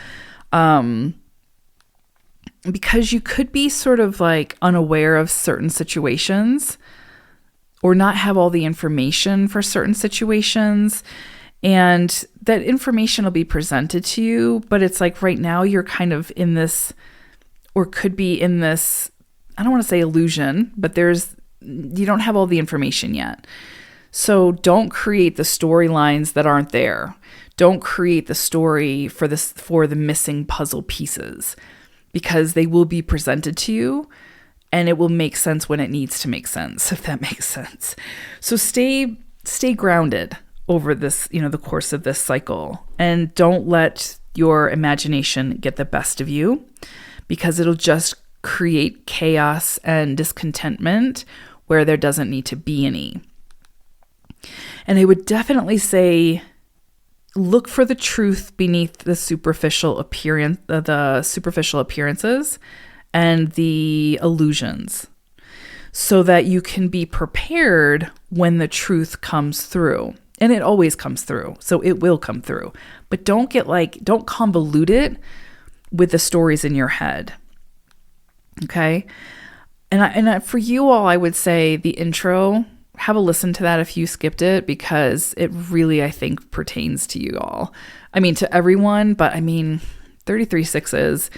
[SPEAKER 1] Because you could be sort of like unaware of certain situations or not have all the information for certain situations. And that information will be presented to you, but it's like right now you're kind of in this, or could be in this, I don't want to say illusion, but you don't have all the information yet. So don't create the storylines that aren't there. Don't create the story for the missing puzzle pieces, because they will be presented to you and it will make sense when it needs to make sense, if that makes sense. So stay grounded over this, the course of this cycle, and don't let your imagination get the best of you, because it'll just create chaos and discontentment where there doesn't need to be any. And I would definitely say, look for the truth beneath the superficial appearances and the illusions, so that you can be prepared when the truth comes through. And it always comes through, so it will come through. But don't convolute it with the stories in your head. Okay? And for you all, I would say the intro, have a listen to that if you skipped it, because it really, I think, pertains to you all. I mean, to everyone, but 33-6s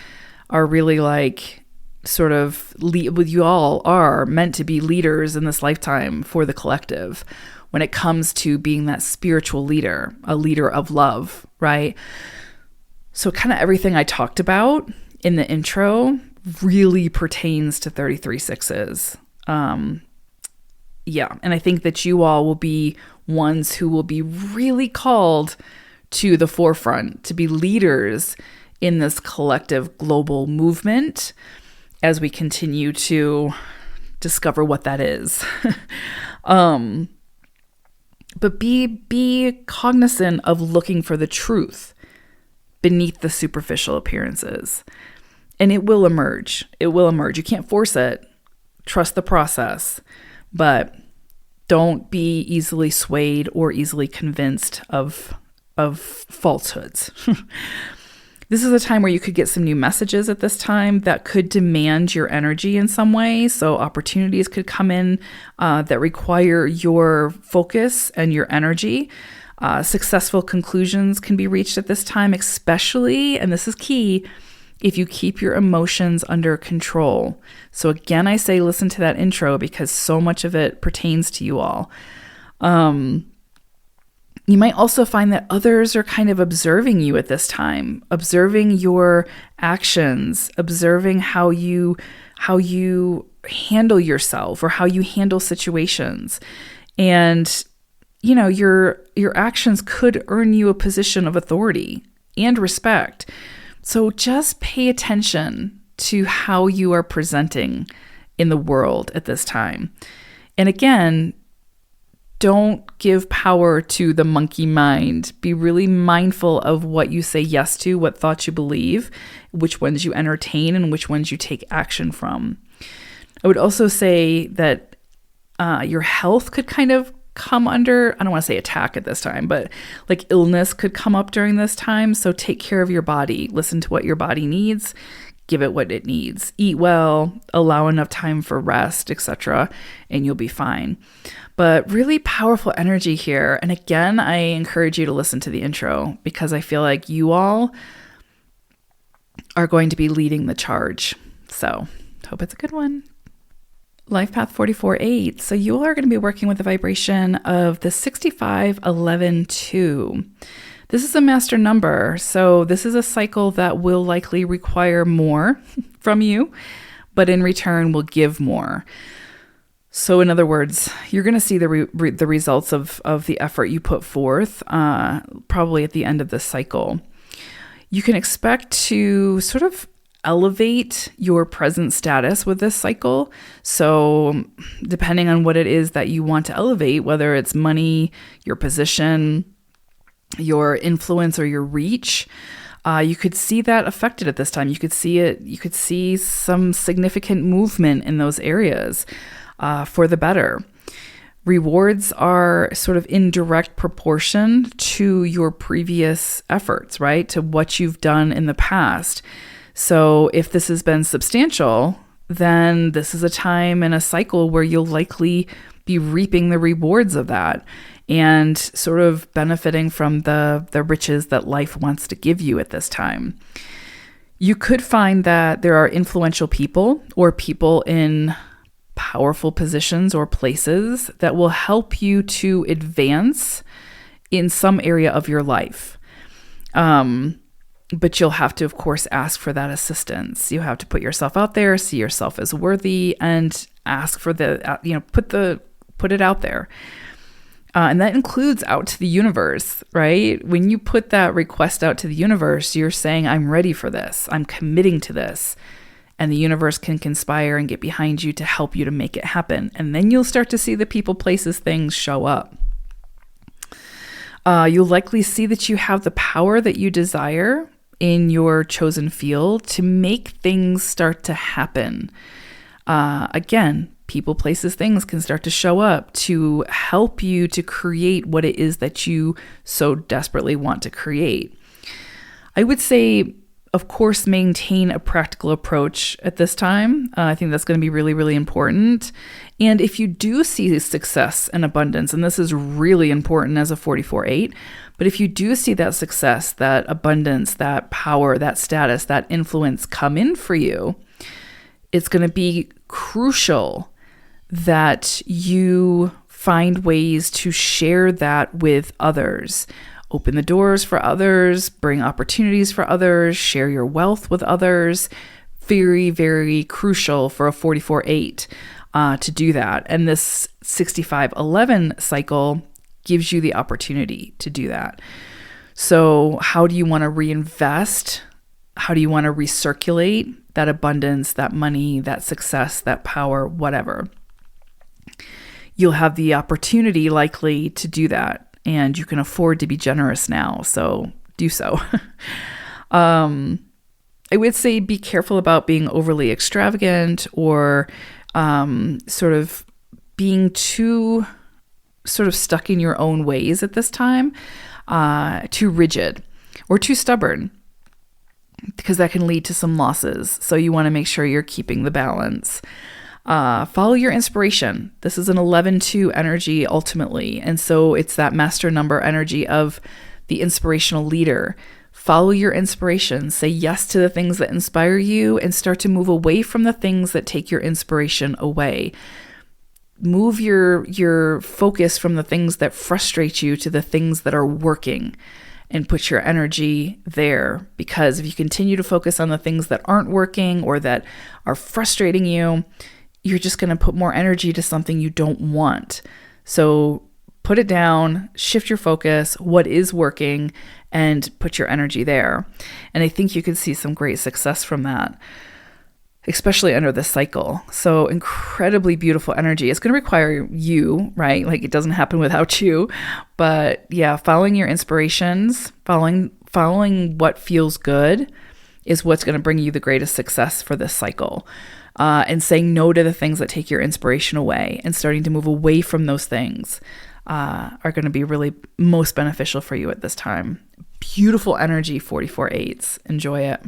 [SPEAKER 1] are really like sort of, you all are meant to be leaders in this lifetime for the collective when it comes to being that spiritual leader, a leader of love, right? So kind of everything I talked about in the intro really pertains to 33-6s. Yeah, and I think that you all will be ones who will be really called to the forefront to be leaders in this collective global movement as we continue to discover what that is. But be cognizant of looking for the truth beneath the superficial appearances. And it will emerge. It will emerge. You can't force it. Trust the process. But don't be easily swayed or easily convinced of falsehoods. This is a time where you could get some new messages at this time that could demand your energy in some way. So opportunities could come in that require your focus and your energy. Successful conclusions can be reached at this time, especially, and this is key, if you keep your emotions under control. So again, I say listen to that intro because so much of it pertains to you all. You might also find that others are kind of observing you at this time, observing your actions, observing how you handle yourself or how you handle situations. And, your actions could earn you a position of authority and respect. So just pay attention to how you are presenting in the world at this time. And again, don't give power to the monkey mind. Be really mindful of what you say yes to, what thoughts you believe, which ones you entertain, and which ones you take action from. I would also say that your health could kind of come under, I don't want to say attack at this time, but like illness could come up during this time. So take care of your body. Listen to what your body needs. Give it what it needs. Eat well, allow enough time for rest, etc., and you'll be fine. But really powerful energy here. And again, I encourage you to listen to the intro because I feel like you all are going to be leading the charge. So hope it's a good one. Life Path 44-8. So you all are going to be working with the vibration of the 65-11-2. This is a master number. So this is a cycle that will likely require more from you, but in return will give more. So in other words, you're going to see the results of the effort you put forth probably at the end of this cycle. You can expect to sort of elevate your present status with this cycle. So depending on what it is that you want to elevate, whether it's money, your position, your influence, or your reach, you could see that affected at this time. You could see it. You could see some significant movement in those areas for the better. Rewards are sort of in direct proportion to your previous efforts, right? To what you've done in the past. So if this has been substantial, then this is a time and a cycle where you'll likely be reaping the rewards of that and sort of benefiting from the riches that life wants to give you at this time. You could find that there are influential people or people in powerful positions or places that will help you to advance in some area of your life. But you'll have to, of course, ask for that assistance. You have to put yourself out there, see yourself as worthy, and ask for put it out there. And that includes out to the universe, right? When you put that request out to the universe, you're saying, I'm ready for this. I'm committing to this. And the universe can conspire and get behind you to help you to make it happen. And then you'll start to see the people, places, things show up. You'll likely see that you have the power that you desire in your chosen field to make things start to happen. Again, people, places, things can start to show up to help you to create what it is that you so desperately want to create. I would say, of course, maintain a practical approach at this time. I think that's going to be really, really important. And if you do see success and abundance, and this is really important as a 44-8, but if you do see that success, that abundance, that power, that status, that influence come in for you, it's going to be crucial that you find ways to share that with others. Open the doors for others, bring opportunities for others, share your wealth with others. Very, very crucial for a 44-8 to do that. And this 65-11 cycle gives you the opportunity to do that. So how do you want to reinvest? How do you want to recirculate that abundance, that money, that success, that power, whatever? You'll have the opportunity likely to do that. And you can afford to be generous now, so do so. I would say be careful about being overly extravagant or sort of being too sort of stuck in your own ways at this time, too rigid or too stubborn, because that can lead to some losses. So you want to make sure you're keeping the balance. Follow your inspiration. This is an 11-2 energy ultimately. And so it's that master number energy of the inspirational leader. Follow your inspiration. Say yes to the things that inspire you and start to move away from the things that take your inspiration away. Move your focus from the things that frustrate you to the things that are working and put your energy there. Because if you continue to focus on the things that aren't working or that are frustrating you, you're just going to put more energy to something you don't want. So put it down, shift your focus, what is working, and put your energy there. And I think you could see some great success from that. especially under this cycle. So incredibly beautiful energy. It's going to require you, right? Like, it doesn't happen without you. But yeah, following your inspirations, following what feels good is what's going to bring you the greatest success for this cycle. And saying no to the things that take your inspiration away and starting to move away from those things are going to be really most beneficial for you at this time. Beautiful energy, 44/8s. Enjoy it.